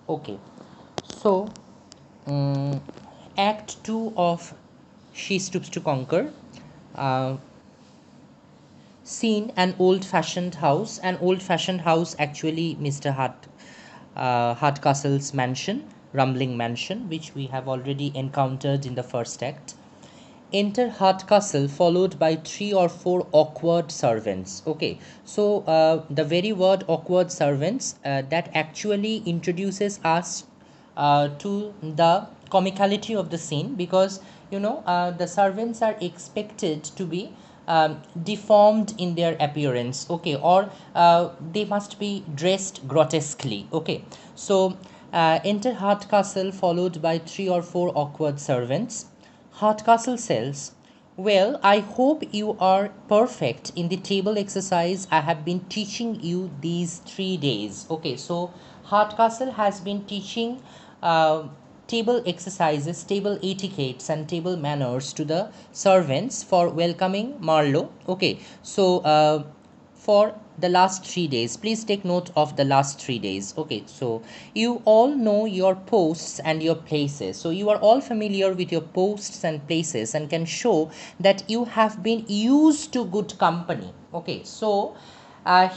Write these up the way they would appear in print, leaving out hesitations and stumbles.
Okay, so um, Act 2 of She Stoops to Conquer. Uh, Scene an old fashioned house, actually, Mr. Hardcastle's mansion, Rumbling Mansion, which we have already encountered in the first act. Enter Hardcastle, followed by three or four awkward servants. Okay, so the very word awkward servants that actually introduces us to the comicality of the scene, because the servants are expected to be deformed in their appearance, okay, or they must be dressed grotesquely, okay. So enter Hardcastle, followed by three or four awkward servants. Hardcastle says, "Well, I hope you are perfect in the table exercise I have been teaching you these 3 days." Okay, so Hardcastle has been teaching table exercises, table etiquettes, and table manners to the servants for welcoming Marlowe. Okay, so for the last 3 days, please take note of the last 3 days. Okay, so you all know your posts and your places, so you are all familiar with your posts and places and can show that you have been used to good company. Okay, so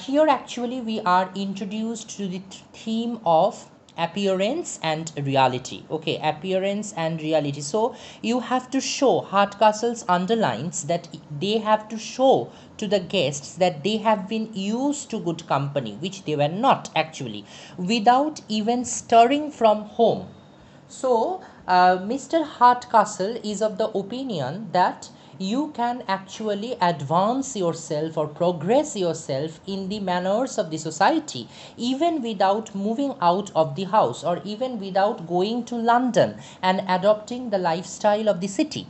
here actually we are introduced to the theme of appearance and reality. Okay, appearance and reality. So you have to show, Hardcastle's underlines that they have to show to the guests that they have been used to good company, which they were not actually, without even stirring from home. So, Mr. Hardcastle is of the opinion that you can actually advance yourself or progress yourself in the manners of the society even without moving out of the house, or even without going to London and adopting the lifestyle of the city.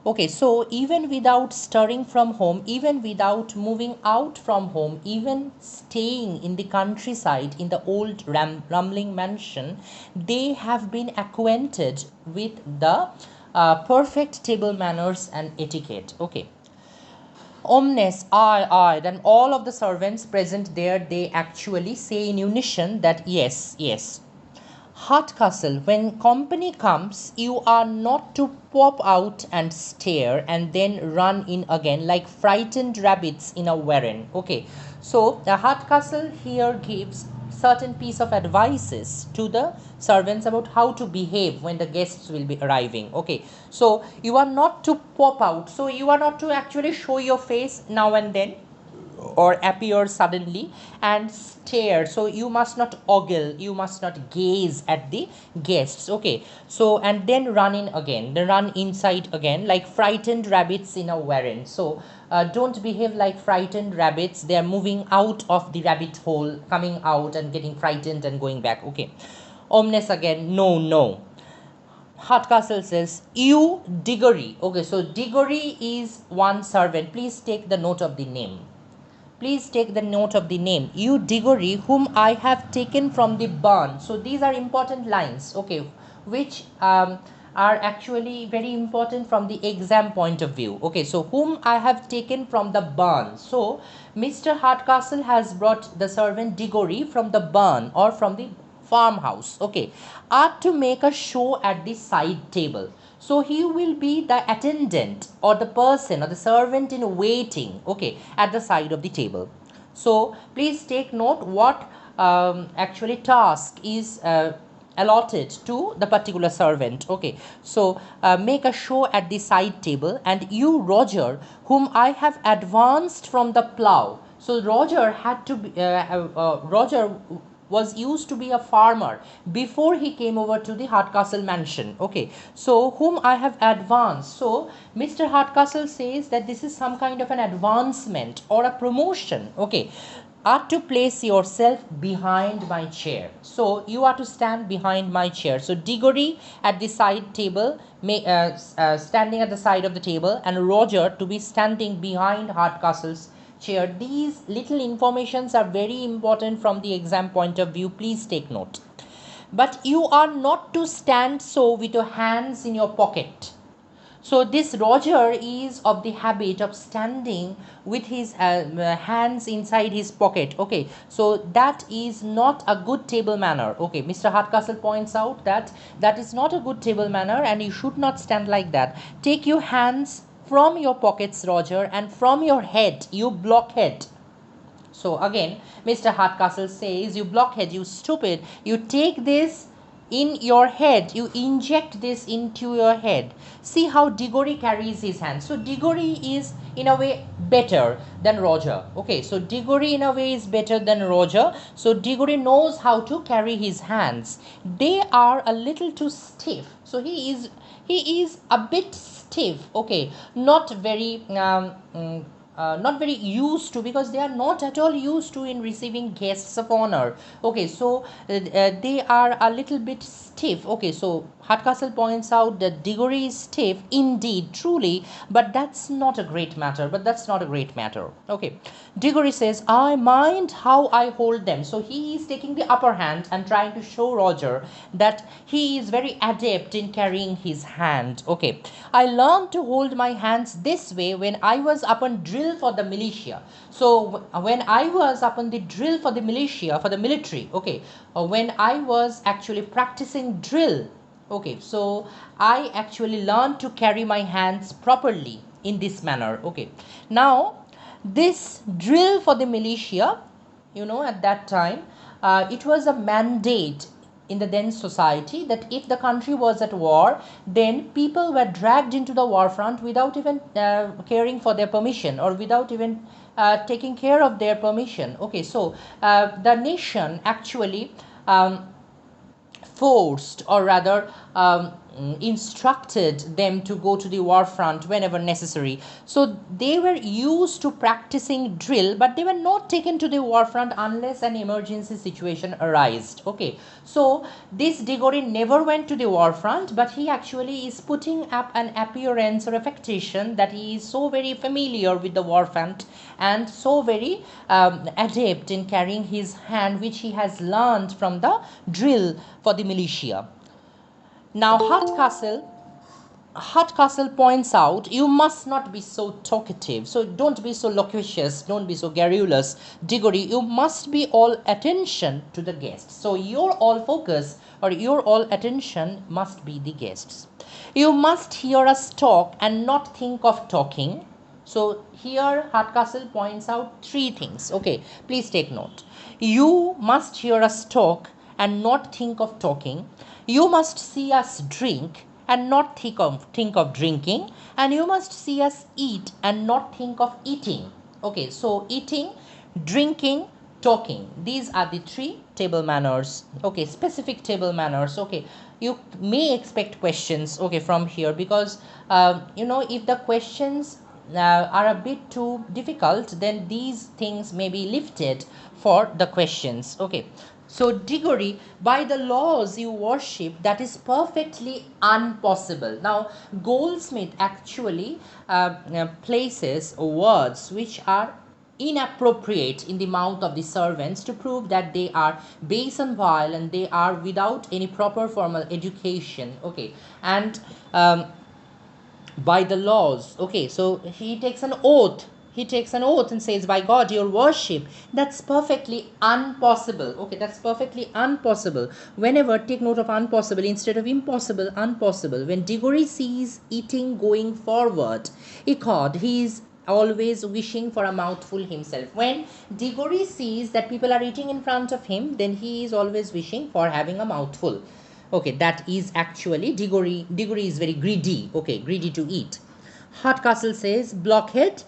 Okay, so even without stirring from home, even without moving out from home, even staying in the countryside in the old rumbling mansion, they have been acquainted with the perfect table manners and etiquette. Okay. Omnes, I. Then all of the servants present there, they actually say in unison that yes, yes. Hardcastle, when company comes, you are not to pop out and stare and then run in again like frightened rabbits in a warren. Okay, so the Hardcastle here gives certain piece of advices to the servants about how to behave when the guests will be arriving. Okay, so you are not to pop out, so you are not to actually show your face now and then or appear suddenly and stare, so you must not ogle, you must not gaze at the guests. Okay, so and then run in again, then run inside again like frightened rabbits in a warren. So don't behave like frightened rabbits, they are moving out of the rabbit hole, coming out and getting frightened and going back. Okay, omnes again, no, no. Hardcastle says, "You Diggory." Okay, so Diggory is one servant. Please take the note of the name. Please take the note of the name. "You Diggory, whom I have taken from the barn." So these are important lines, okay, which are actually very important from the exam point of view. Okay, so "whom I have taken from the barn." So Mr. Hardcastle has brought the servant Diggory from the barn or from the farmhouse. Okay, are to make a show at the side table. So he will be the attendant or the person or the servant in waiting, okay, at the side of the table. So please take note what actually task is allotted to the particular servant. Okay, so make a show at the side table, and "you Roger, whom I have advanced from the plough." So Roger had to be Roger was used to be a farmer before he came over to the Hardcastle mansion. Okay, so "whom I have advanced." So Mr. Hardcastle says that this is some kind of an advancement or a promotion. Okay, are to place yourself behind my chair. So you are to stand behind my chair. So Diggory at the side table, standing at the side of the table, and Roger to be standing behind Hardcastle's chair. These little informations are very important from the exam point of view. Please take note. "But you are not to stand so with your hands in your pocket." So this Roger is of the habit of standing with his hands inside his pocket. Okay, so that is not a good table manner. Okay, Mr. Hardcastle points out that that is not a good table manner and you should not stand like that. Take your hands from your pockets, Roger, and from your head, you blockhead. So again, Mr. Hardcastle says, you blockhead, you stupid, you take this in your head, you inject this into your head. See how Diggory carries his hand. So Diggory is in a way better than Roger. Okay, so Diggory in a way is better than Roger. So Diggory knows how to carry his hands. They are a little too stiff. So he is a bit stiff. Okay, not very not very used to, because they are not at all used to in receiving guests of honor. Okay, so they are a little bit stiff. Okay, so Hardcastle points out that Diggory is stiff indeed, truly, but that's not a great matter. Okay, Diggory says, I mind how I hold them. So he is taking the upper hand and trying to show Roger that he is very adept in carrying his hand. Okay, I learned to hold my hands this way when I was upon drill for the militia. So when I was upon the drill for the militia, for the military, okay, when I was actually practicing drill, okay, so I actually learned to carry my hands properly in this manner. Okay, now this drill for the militia, you know, at that time, it was a mandate in the then society that if the country was at war, then people were dragged into the war front without even caring for their permission, or without even taking care of their permission. Okay, so the nation actually forced, or rather instructed them to go to the war front whenever necessary. So they were used to practicing drill, but they were not taken to the war front unless an emergency situation arose. Okay, so this Diggory never went to the war front, but he actually is putting up an appearance or affectation that he is so very familiar with the war front and so very adept in carrying his hand, which he has learned from the drill for the militia. Now Hardcastle points out, you must not be so talkative. So don't be so loquacious, don't be so garrulous, Diggory. You must be all attention to the guests. So your all focus or your all attention must be the guests. You must hear us talk and not think of talking. So here Hardcastle points out three things. Okay, please take note. You must hear us talk and not think of talking. You must see us drink and not think of drinking. And you must see us eat and not think of eating. Okay, so eating, drinking, talking, these are the three table manners. Okay, specific table manners. Okay, you may expect questions, okay, from here, because you know, if the questions are a bit too difficult, then these things may be lifted for the questions. Okay, so Diggory, by the laws you worship, that is perfectly impossible. Now Goldsmith actually places words which are inappropriate in the mouth of the servants to prove that they are base and vile and they are without any proper formal education. Okay, and by the laws. Okay, so he takes an oath. He takes an oath and says, by God, your worship. That's perfectly impossible. Okay, that's perfectly impossible. Whenever, take note of impossible instead of impossible, impossible. When Diggory sees eating going forward, ecod, he is always wishing for a mouthful himself. When Diggory sees that people are eating in front of him, then he is always wishing for having a mouthful. Okay, that is actually Diggory. Diggory is very greedy. Okay, greedy to eat. Hardcastle says, blockhead,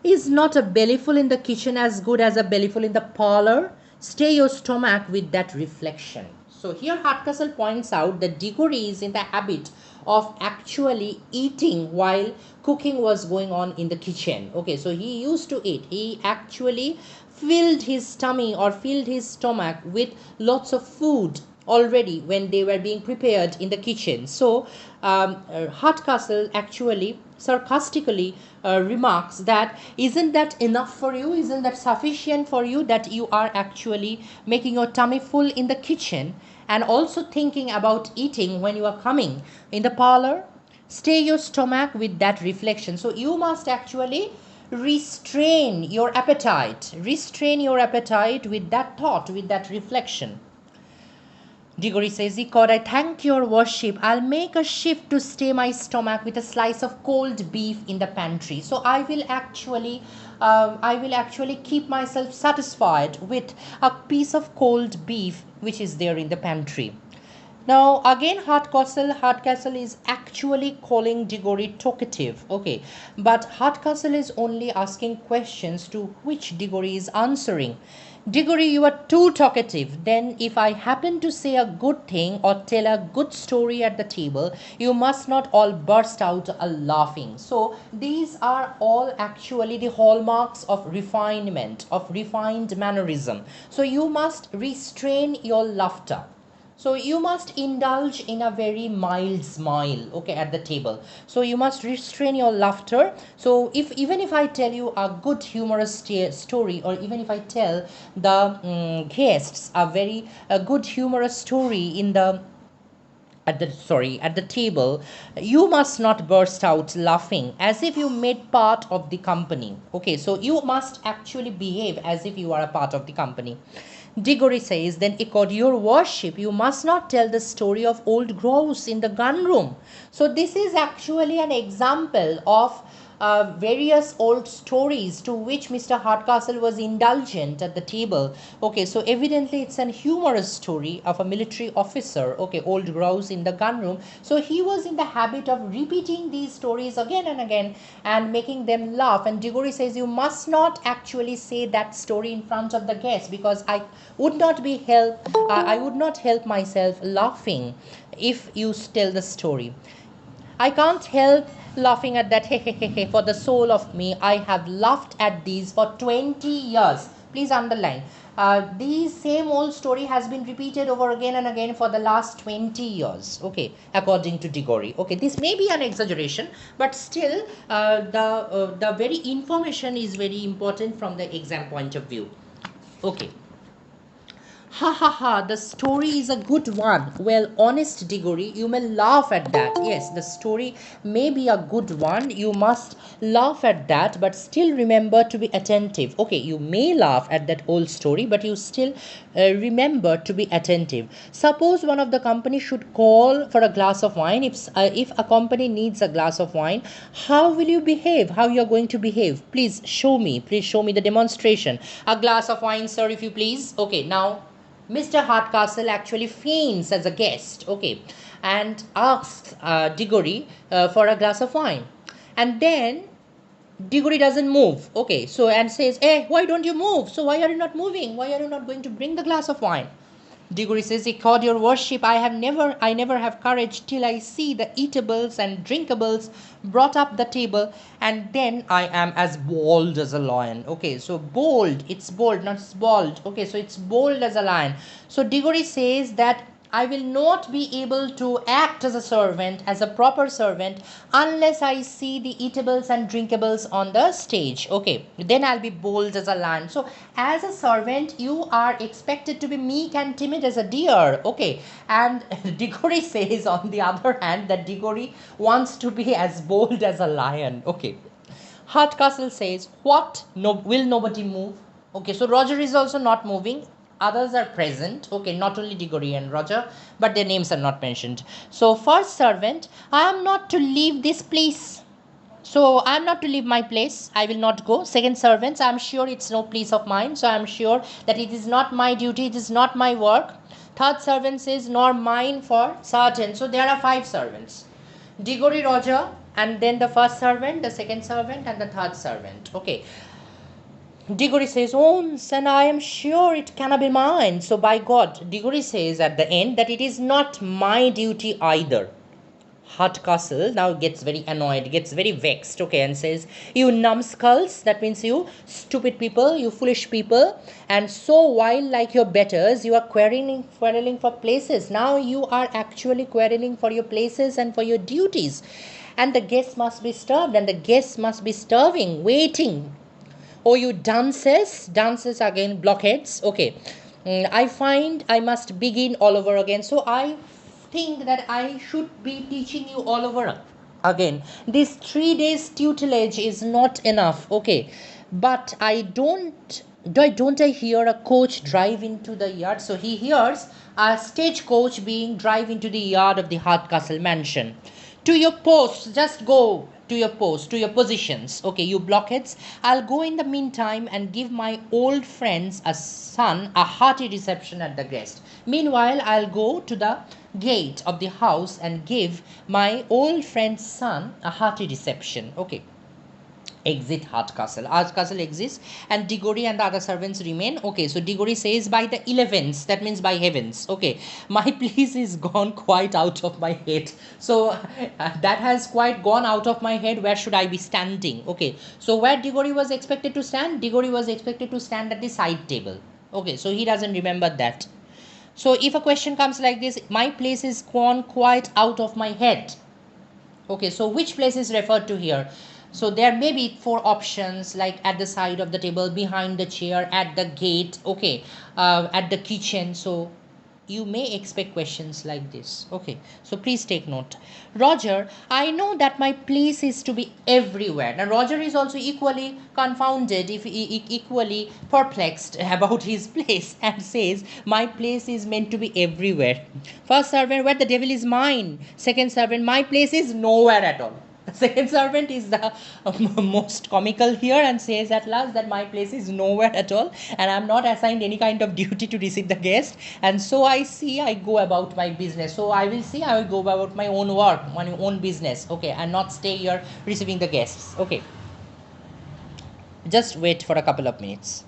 is not a bellyful in the kitchen as good as a bellyful in the parlor? Stay your stomach with that reflection. So here Hardcastle points out that Diggory is in the habit of actually eating while cooking was going on in the kitchen. Okay, so he used to eat. He actually filled his tummy or filled his stomach with lots of food already when they were being prepared in the kitchen. So Hardcastle actually sarcastically remarks that, isn't that enough for you? Isn't that sufficient for you that you are actually making your tummy full in the kitchen and also thinking about eating when you are coming in the parlor? Stay your stomach with that reflection. So you must actually restrain your appetite. Restrain your appetite with that thought, with that reflection. Diggory says, God, I thank your worship. I'll make a shift to stay my stomach with a slice of cold beef in the pantry. So I will actually keep myself satisfied with a piece of cold beef which is there in the pantry. Now again, Hardcastle is actually calling Diggory talkative. Okay, but Hardcastle is only asking questions to which Diggory is answering. Diggory, you are too talkative. Then if I happen to say a good thing or tell a good story at the table, you must not all burst out a laughing. So these are all actually the hallmarks of refinement, of refined mannerism. So you must restrain your laughter. So you must indulge in a very mild smile, okay, at the table. So you must restrain your laughter. So even if I tell you a good humorous story, or even if I tell the guests a good humorous story in the at the table, you must not burst out laughing as if you made part of the company. Okay, so you must actually behave as if you are a part of the company. Diggory says, then accord your worship, you must not tell the story of old grouse in the gun room. So this is actually an example of various old stories to which Mr. Hardcastle was indulgent at the table. Okay, so evidently it's an humorous story of a military officer, okay, old grouse in the gun room. So he was in the habit of repeating these stories again and again and making them laugh. And Diggory says, you must not actually say that story in front of the guests, because I would not help myself laughing if you tell the story. I can't help laughing at that. Hey, hey, hey, hey. For the soul of me, I have laughed at these for 20 years. Please underline. These same old story has been repeated over again and again for the last 20 years. Okay, according to Diggory. Okay, this may be an exaggeration, but still, the very information is very important from the exam point of view. Okay. Ha ha ha, the story is a good one. Well, honest Diggory, you may laugh at that. Yes, the story may be a good one. You must laugh at that, but still remember to be attentive. Okay, you may laugh at that old story, but you still remember to be attentive. Suppose one of the company should call for a glass of wine. If a company needs a glass of wine, how will you behave? How you are going to behave? Please show me. Please show me the demonstration. A glass of wine, sir, if you please. Okay, now Mr. Hardcastle actually feigns as a guest, okay, and asks Diggory for a glass of wine. And then Diggory doesn't move, okay, so and says, hey, why don't you move? So why are you not moving? Why are you not going to bring the glass of wine? Diggory says, accord your worship, I never have courage till I see the eatables and drinkables brought up the table, and then I am as bold as a lion. Okay, so bold, it's bold, not bald. Okay, so it's bold as a lion. So Diggory says that I will not be able to act as a servant, as a proper servant, unless I see the eatables and drinkables on the stage. Okay, then I'll be bold as a lion. So, as a servant, you are expected to be meek and timid as a deer. Okay, and Diggory says, on the other hand, that Diggory wants to be as bold as a lion. Okay, Hardcastle says, what? No, will nobody move? Okay, so Roger is also not moving. Others are present, okay, not only Diggory and Roger, but their names are not mentioned. So first servant, I am not to leave this place. So I am not to leave my place, I will not go. Second servants, I am sure it's no place of mine, so I am sure that it is not my duty, it is not my work. Third servant says, nor mine for certain. So there are 5 servants. Diggory, Roger, and then the first servant, the second servant, and the third servant. Okay. Diggory says, oh, and I am sure it cannot be mine. So by God, Diggory says at the end that it is not my duty either. Hardcastle now gets very annoyed, gets very vexed, okay, and says, you numbskulls, that means you stupid people, you foolish people, and so while like your betters, you are quarreling for places. Now you are actually quarreling for your places and for your duties. And the guests must be starved, and the guests must be starving, waiting. Oh, you dances again, blockheads. Okay, I find I must begin all over again. So I think that I should be teaching you all over Again, this 3 days tutelage is not enough, okay, but I hear a coach drive into the yard. So he hears a stagecoach being drive into the yard of the Hardcastle mansion. To your posts, just go to your post, to your positions, okay, you blockheads. I'll go in the meantime and give my old friends a son a hearty reception at the guest. Meanwhile, I'll go to the gate of the house and give my old friend's son a hearty reception. Okay, exit Hardcastle. Hardcastle exists, and Diggory and the other servants remain. Okay, so Diggory says, by the 11s, that means by heavens. Okay, my place is gone quite out of my head. So that has quite gone out of my head. Where should I be standing? Okay, so where Diggory was expected to stand? Diggory was expected to stand at the side table. Okay, so he doesn't remember that. So if a question comes like this, my place is gone quite out of my head. Okay, so which place is referred to here? So there may be four options, like at the side of the table, behind the chair, at the gate, okay, at the kitchen. So you may expect questions like this. Okay, so please take note. Roger, I know that my place is to be everywhere. Now Roger is also equally confounded, if equally perplexed about his place, and says, my place is meant to be everywhere. First servant, where the devil is mine? Second servant, my place is nowhere at all. The second servant is the most comical here and says at last that my place is nowhere at all, and I'm not assigned any kind of duty to receive the guest, and so I go about my business. So I will see, I will go about my own work, my own business, okay, and not stay here receiving the guests. Okay, just wait for a couple of minutes.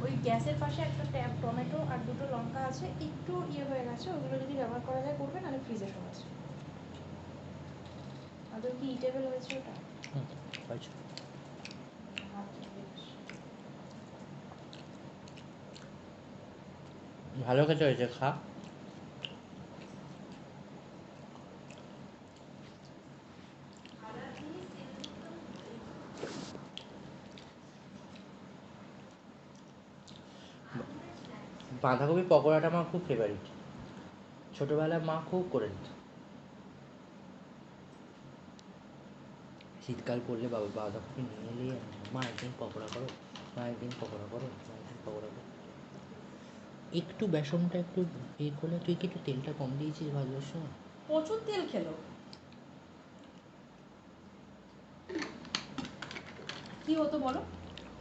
ওই গ্যাসের পাশে একটা tomato আর দুটো লঙ্কা আছে, একটু ইয়ে হয়ে গেছে, ওগুলো যদি ব্যবহার করা যায় করবে, নাহলে ফ্রিজে সব আছে। আদৌ কি ইটেবল হয়েছে ওটা? ভালো কাজ হয়েছে, খা। বাঁধাকপি পকোড়াটা আমার খুব ফেভারিট, ছোটোবেলায় মা খুব করে দিত। শীতকাল পড়লে বাবা বাঁধাকপি নিয়ে এলে, মা একদিন পকোড়া করো, মা একদিন পকোড়া করো, মা একদিন পকোড়া করো। একটু বেসনটা একটু ইয়ে করলে, তুই কি একটু তেলটা কম দিয়েছিস ভাজবার সময়? প্রচুর তেল খেলো। কি হতো বলো?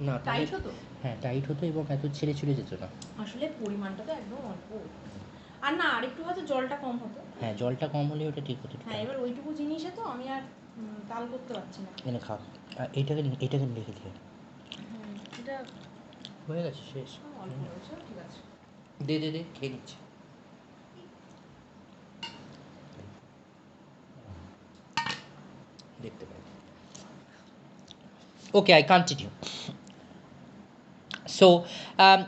না, টাইট হতো। হ্যাঁ, টাইট হতো এবং এত ছেড়ে ছেড়ে যেত না। আসলে পরিমাণটা তো একদম অল্প, আর না আরেকটু হয়তো জলটা কম হতো। হ্যাঁ, জলটা কম হলে ওটা ঠিক হতো। হ্যাঁ, এবার ওইটুকু জিনিসে তো আমি আর তাল করতে পারছি না। এনে খা, এটাকে লিখে দিয়ে এটা হয়ে গেছে, শেষ। অল্প হয়েছে, ঠিক আছে, দে দে দে, খেয়ে নিচ্ছি। দেখতে পাই। Okay, I continue. So,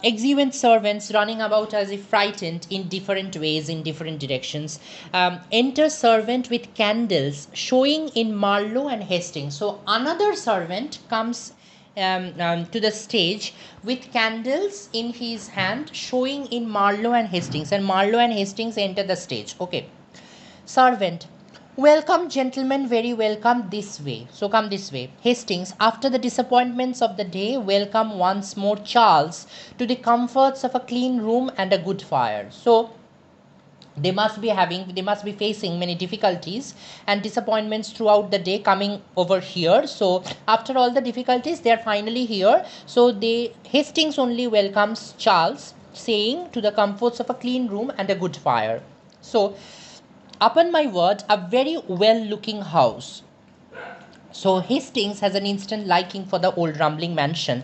exuberant servants running about as if frightened in different ways, in different directions. Enter servant with candles showing in Marlowe and Hastings. So, another servant comes to the stage with candles in his hand, showing in Marlowe and Hastings. And Marlowe and Hastings enter the stage. Okay. Servant, welcome, gentlemen, very welcome, this way. So come this way. Hastings, after the disappointments of the day, welcome once more Charles to the comforts of a clean room and a good fire. So they must be facing many difficulties and disappointments throughout the day coming over here. So after all the difficulties, they are finally here. So Hastings only welcomes Charles, saying, to the comforts of a clean room and a good fire. So, upon my word, a very well looking house. So Hastings has an instant liking for the old rumbling mansion.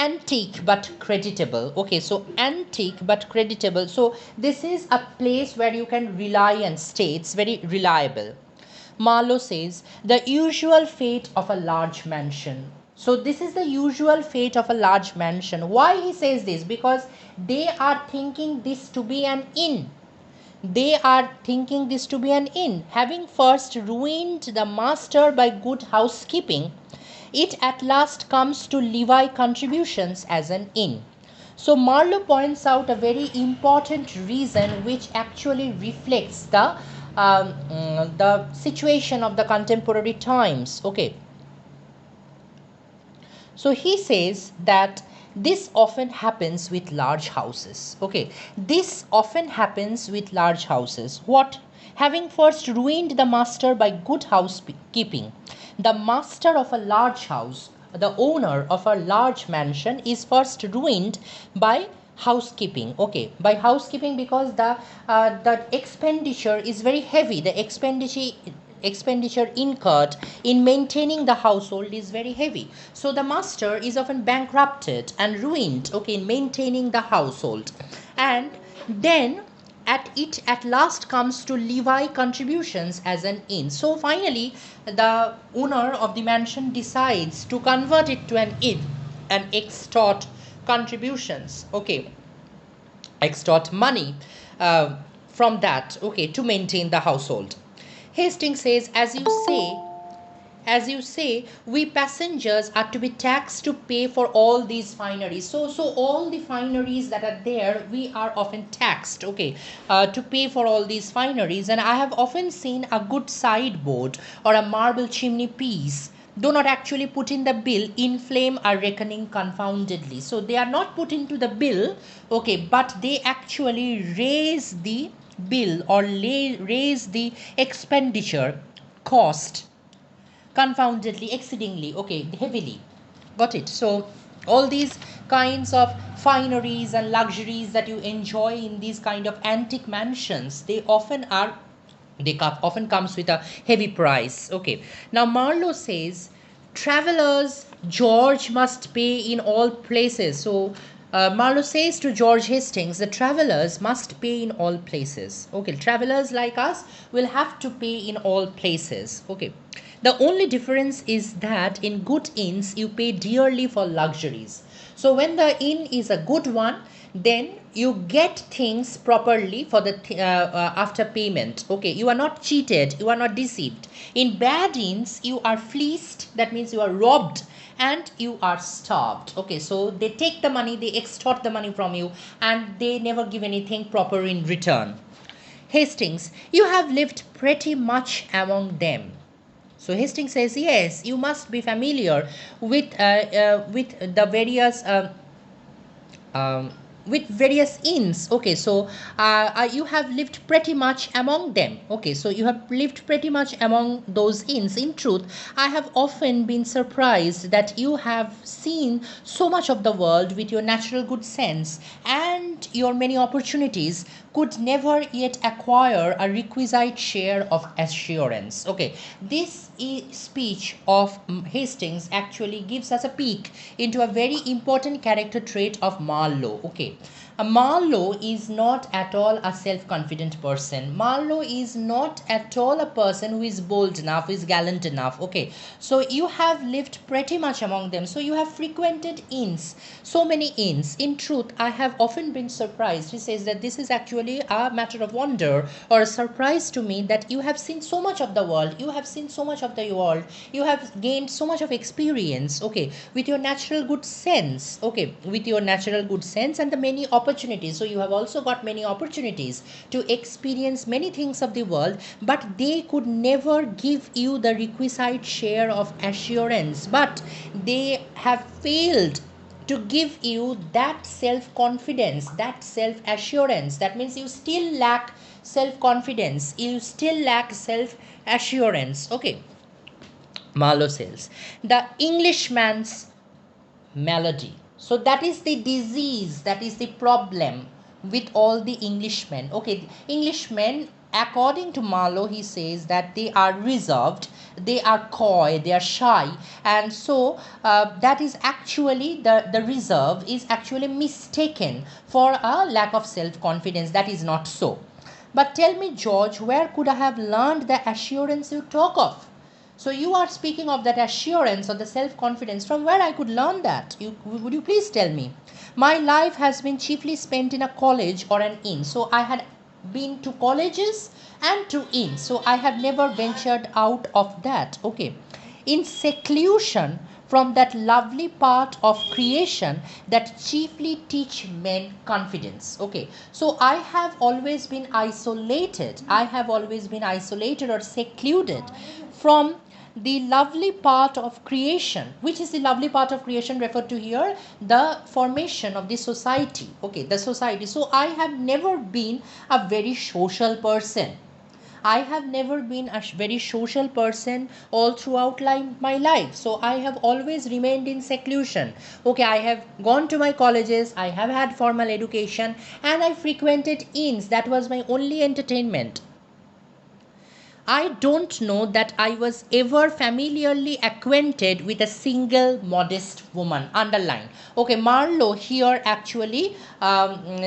Antique but creditable. Okay, so antique but creditable. So this is a place where you can rely and stay. It's very reliable. Marlowe says, the usual fate of a large mansion. So this is the usual fate of a large mansion. Why he says this? Because they are thinking this to be an inn. They are thinking this to be an inn. Having first ruined the master by good housekeeping, it at last comes to levy contributions as an inn. So Marlowe points out a very important reason which actually reflects the situation of the contemporary times. Okay, so he says that this often happens with large houses. Okay, this often happens with large houses. What? Having first ruined the master by good housekeeping, the master of a large house, the owner of a large mansion, is first ruined by housekeeping. Okay, by housekeeping, because the expenditure is very heavy. The expenditure incurred in maintaining the household is very heavy, so the master is often bankrupted and ruined, okay, in maintaining the household. And then at last comes to levy contributions as an inn. So finally the owner of the mansion decides to convert it to an inn and extort contributions, okay, extort money from that, okay, to maintain the household. Hastings says, as you say, we passengers are to be taxed to pay for all these fineries. So all the fineries that are there, we are often taxed, okay, to pay for all these fineries. And I have often seen a good sideboard or a marble chimney piece do not actually put in the bill, inflame our reckoning confoundedly. So they are not put into the bill, okay, but they actually raise the bill or raise the expenditure cost confoundedly, exceedingly, okay, heavily. Got it? So all these kinds of fineries and luxuries that you enjoy in these kind of antique mansions, often comes with a heavy price. Okay, now Marlowe says travelers George must pay in all places. So Marlowe says to George Hastings, the travelers must pay in all places. Okay, travelers like us will have to pay in all places. Okay, the only difference is that in good inns you pay dearly for luxuries. So when the inn is a good one, then you get things properly for the after payment. Okay, you are not cheated, you are not deceived. In bad inns you are fleeced, that means you are robbed and you are starved. Okay, so they take the money, they extort the money from you, and they never give anything proper in return. Hastings, you have lived pretty much among them. So Hastings says, yes, you must be familiar with the various um, with various inns. Okay, so you have lived pretty much among them. Okay, so you have lived pretty much among those inns. In truth, I have often been surprised that you have seen so much of the world with your natural good sense and your many opportunities could never yet acquire a requisite share of assurance. Okay, this speech of Hastings actually gives us a peek into a very important character trait of Marlowe. Okay, Marlowe is not at all a self confident person. Marlowe is not at all a person who is bold enough, who is gallant enough. Okay, so you have lived pretty much among them. So you have frequented inns, so many inns. In truth, I have often been surprised. He says that this is actually a matter of wonder or a surprise to me that you have seen so much of the world, you have seen so much of the world, you have gained so much of experience, okay, with your natural good sense, okay, with your natural good sense and the many opportunities. So you have also got many opportunities to experience many things of the world, but they could never give you the requisite share of assurance, but they have failed to give you that self confidence, that self assurance. That means you still lack self confidence, you still lack self assurance. Okay, Marlowe says the Englishman's malady. So that is the disease, that is the problem with all the Englishmen. Okay, Englishmen, according to Marlowe, he says that they are reserved, they are coy, they are shy, and so that is actually the reserve is actually mistaken for a lack of self confidence. That is not so. But tell me, George, where could I have learned the assurance you talk of? So you are speaking of that assurance or the self-confidence. From where I could learn that? Would you please tell me? My life has been chiefly spent in a college or an inn. So I had been to colleges and to inns, so I have never ventured out of that. Okay, in seclusion from that lovely part of creation that chiefly teach men confidence. Okay, so I have always been isolated. I have always been isolated or secluded from the lovely part of creation. Which is the lovely part of creation referred to here? The formation of the society. Okay, the society. So I have never been a very social person. I have never been a very social person all throughout my life. So I have always remained in seclusion. Okay, I have gone to my colleges, I have had formal education, and I frequented inns. That was my only entertainment. I don't know that I was ever familiarly acquainted with a single modest woman. Underline. Okay, Marlowe here actually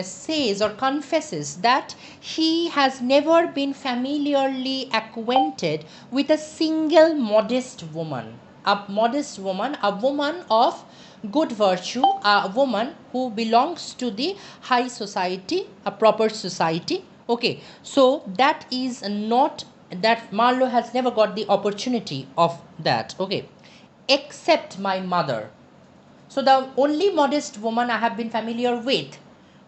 says or confesses that he has never been familiarly acquainted with a single modest woman. A modest woman, a woman of good virtue, a woman who belongs to the high society, a proper society. Okay, so that is not, that Marlowe has never got the opportunity of that. Okay, except my mother. So the only modest woman I have been familiar with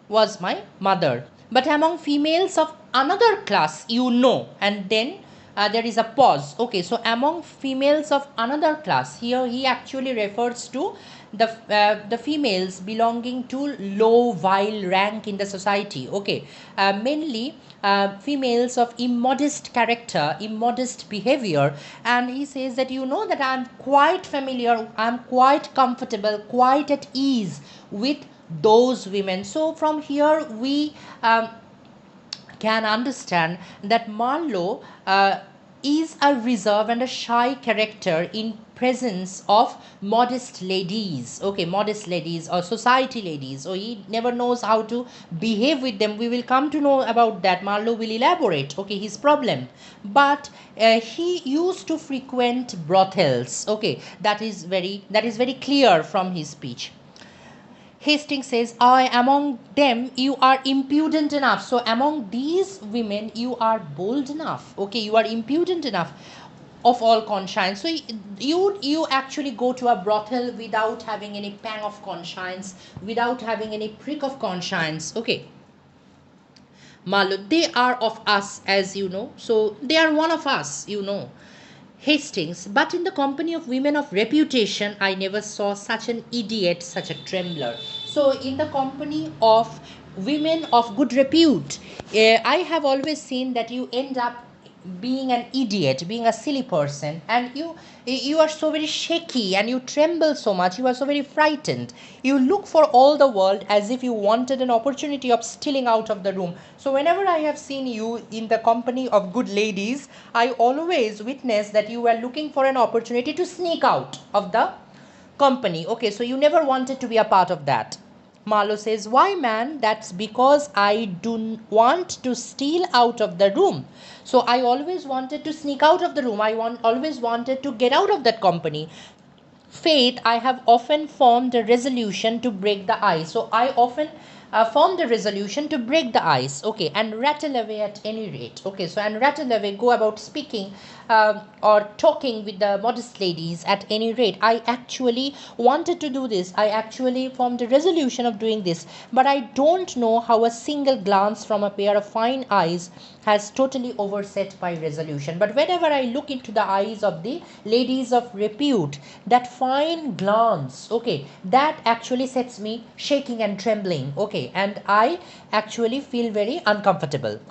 was my mother. But among females of another class, and then there is a pause. Okay, so among females of another class, here he actually refers to the females belonging to low vile rank in the society. Okay, mainly females of immodest character, immodest behavior, and he says that that I'm quite familiar, I'm quite comfortable, quite at ease with those women. So from here we can understand that Marlowe is a reserved and a shy character in presence of modest ladies. Okay, modest ladies or society ladies. So he never knows how to behave with them. We will come to know about that. Marlowe will elaborate. Okay, his problem. But he used to frequent brothels. Okay, that is very clear from his speech. Hastings says, among them you are impudent enough. So among these women you are bold enough. Okay, you are impudent enough of all conscience. So you actually go to a brothel without having any pang of conscience, without having any prick of conscience. Okay. Marlowe, they are of us, as you know. So they are one of us, Hastings, but in the company of women of reputation, I never saw such an idiot, such a trembler. So, in the company of women of good repute, I have always seen that you end up being an idiot, being a silly person, and you are so very shaky and you tremble so much, you are so very frightened, you look for all the world as if you wanted an opportunity of stealing out of the room. So whenever I have seen you in the company of good ladies, I always witness that you were looking for an opportunity to sneak out of the company. Okay, so you never wanted to be a part of that. Marlowe says, why, man? That's because I do want to steal out of the room. So I always wanted to sneak out of the room. Always wanted to get out of that company. Faith, I have often formed a resolution to break the ice. So I often formed a resolution to break the ice. Okay, and rattle away at any rate. Okay, so and rattle away, go about speaking or talking with the modest ladies at any rate. I actually wanted to do this. I actually formed a resolution of doing this. But I don't know how a single glance from a pair of fine eyes has totally overset my resolution. But whenever I look into the eyes of the ladies of repute, that fine glance, okay, that actually sets me shaking and trembling. Okay, and I actually feel very uncomfortable.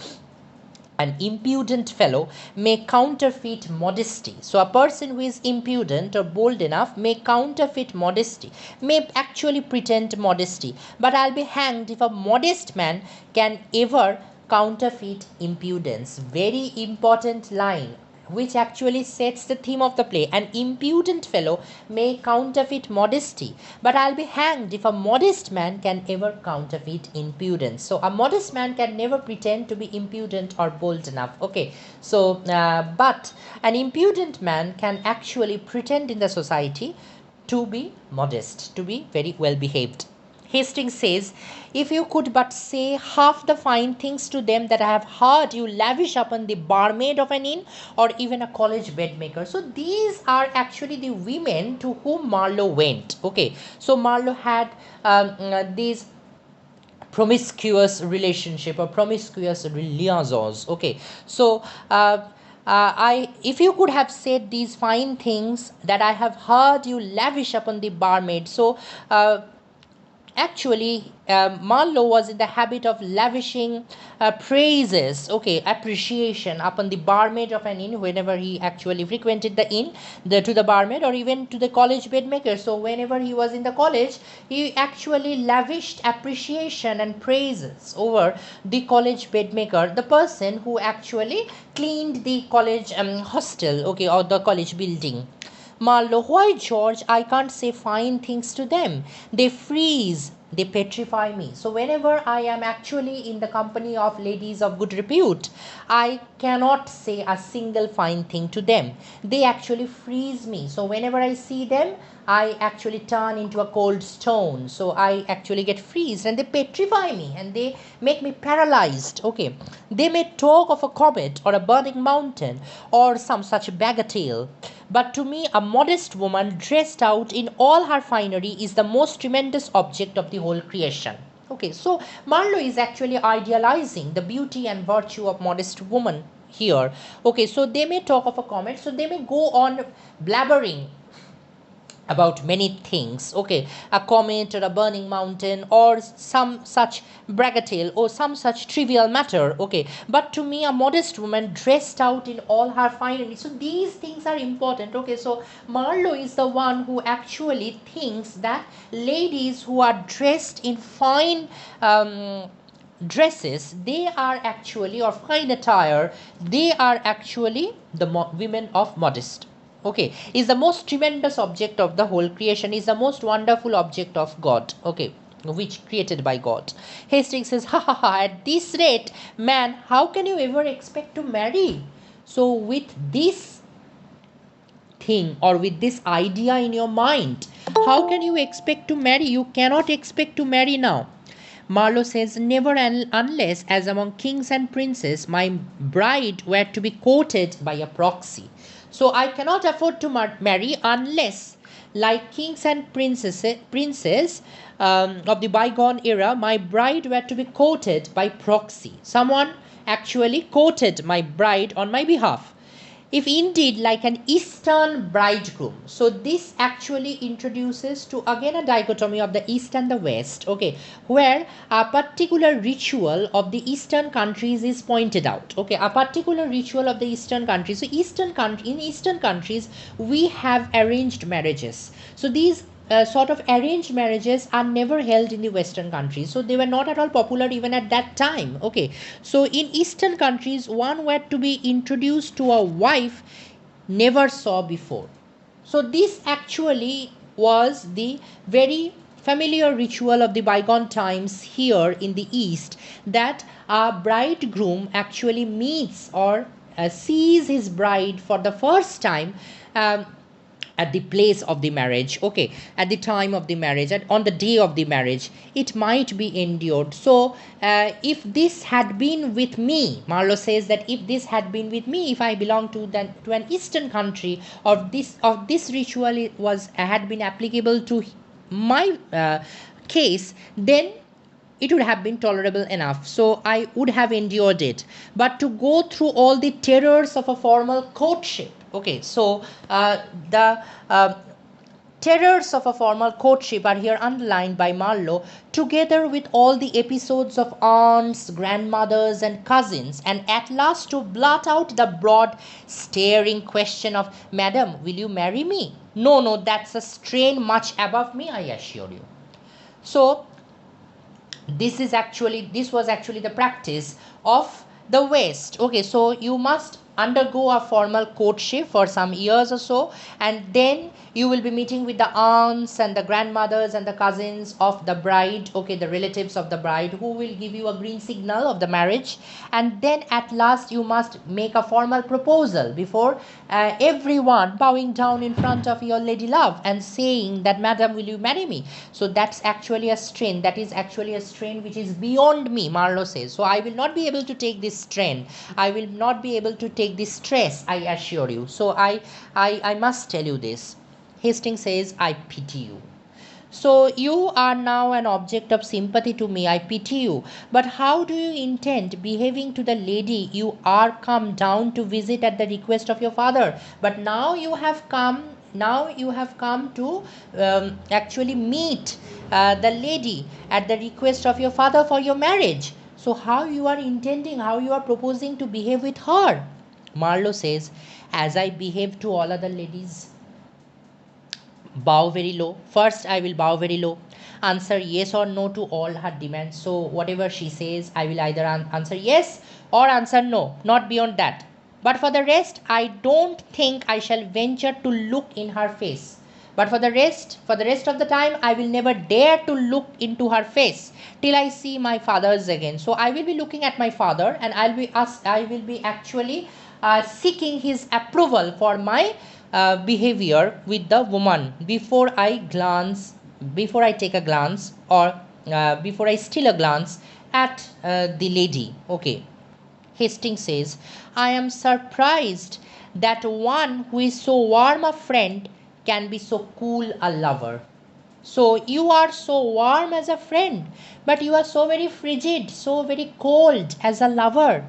An impudent fellow may counterfeit modesty. So, a person who is impudent or bold enough may counterfeit modesty, may actually pretend modesty. But I'll be hanged if a modest man can ever counterfeit impudence. Very important line, which actually sets the theme of the play. An impudent fellow may counterfeit modesty, but I'll be hanged if a modest man can ever counterfeit impudence. So, a modest man can never pretend to be impudent or bold enough. Okay, so, but an impudent man can actually pretend in the society to be modest, to be very well behaved. Hastings says, if you could but say half the fine things to them that I have heard you lavish upon the barmaid of an inn or even a college bedmaker. So these are actually the women to whom Marlowe went. Okay, so Marlowe had these promiscuous relationship or promiscuous liaisons. Okay, so I, if you could have said these fine things that I have heard you lavish upon the barmaid. So actually Marlowe was in the habit of lavishing praises, okay, appreciation upon the barmaid of an inn whenever he actually frequented the inn, to the barmaid, or even to the college bedmaker. So whenever he was in the college, he actually lavished appreciation and praises over the college bedmaker, the person who actually cleaned the college hostel, okay, or the college building. Marlowe, why, George, I can't say fine things to them. They freeze, they petrify me. So, whenever I am actually in the company of ladies of good repute, I cannot say a single fine thing to them. They actually freeze me. So, whenever I see them, I actually turn into a cold stone. So, I actually get freezed and they petrify me and they make me paralyzed. Okay. They may talk of a comet or a burning mountain or some such bagatelle. But to me, a modest woman dressed out in all her finery is the most tremendous object of the whole creation. Okay, so Marlowe is actually idealizing the beauty and virtue of modest woman here. Okay, so they may talk of a comet, so they may go on blabbering about many things, okay, a comet or a burning mountain or some such bagatelle or some such trivial matter, okay, but to me a modest woman dressed out in all her finery, so these things are important. Okay, so Marlowe is the one who actually thinks that ladies who are dressed in fine dresses, they are actually, or fine attire, they are actually the women of modest, okay, is the most tremendous object of the whole creation, is the most wonderful object of God, okay, which created by God. Hastings says, ha ha ha, at this rate, man, how can you ever expect to marry? So with this thing or with this idea in your mind, how can you expect to marry? You cannot expect to marry now. Marlowe says, never unless, as among kings and princes, my bride were to be courted by a proxy. So I cannot afford to marry unless, like kings and princes of the bygone era, my bride were to be courted by proxy. Someone actually courted my bride on my behalf, if indeed like an eastern bridegroom. So this actually introduces to again a dichotomy of the east and the west, okay, where a particular ritual of the eastern countries is pointed out, okay, a particular ritual of the eastern countries. So in eastern countries we have arranged marriages, so these sort of arranged marriages are never held in the western countries, so they were not at all popular even at that time, okay. So in eastern countries, one were to be introduced to a wife never saw before. So this actually was the very familiar ritual of the bygone times here in the east, that a bridegroom actually meets or sees his bride for the first time at the place of the marriage, okay, at the time of the marriage, and on the day of the marriage, it might be endured. So if this had been with me, Marlowe says that if this had been with me, if I belong to an eastern country, or this ritual was had been applicable to my case, then it would have been tolerable enough, so I would have endured it. But to go through all the terrors of a formal courtship, okay, so the terrors of a formal courtship are here underlined by Marlowe, together with all the episodes of aunts, grandmothers, and cousins, and at last to blurt out the broad, staring question of, Madam, will you marry me? No, no, that's a strain much above me, I assure you. So this was actually the practice of the west, okay. So you must undergo a formal courtship for some years or so, and then you will be meeting with the aunts and the grandmothers and the cousins of the bride, okay, the relatives of the bride, who will give you a green signal of the marriage. And then at last you must make a formal proposal before everyone, bowing down in front of your lady love and saying that, madam, will you marry me? So that's actually a strain, that is actually a strain which is beyond me, Marlowe says. So I will not be able to take this strain, I will not be able to take this stress, I assure you. So I must tell you this. Hastings says, I pity you. So you are now an object of sympathy to me. I pity you. But how do you intend behaving to the lady you are come down to visit at the request of your father? But now you have come. Now you have come to actually meet the lady at the request of your father for your marriage. So how you are intending, how you are proposing to behave with her? Marlowe says, as I behave to all other ladies. Bow very low. First, I will bow very low, answer yes or no to all her demands. So, whatever she says, I will either answer yes or answer no, not beyond that. But for the rest, I don't think I shall venture to look in her face. But for the rest of the time, I will never dare to look into her face till I see my father's again. So I will be looking at my father, and I will be actually seeking his approval for my behavior with the woman before I take a glance, or before I steal a glance at the lady. Okay. Hastings says, I am surprised that one who is so warm a friend can be so cool a lover. So you are so warm as a friend, but you are so very frigid, so very cold as a lover.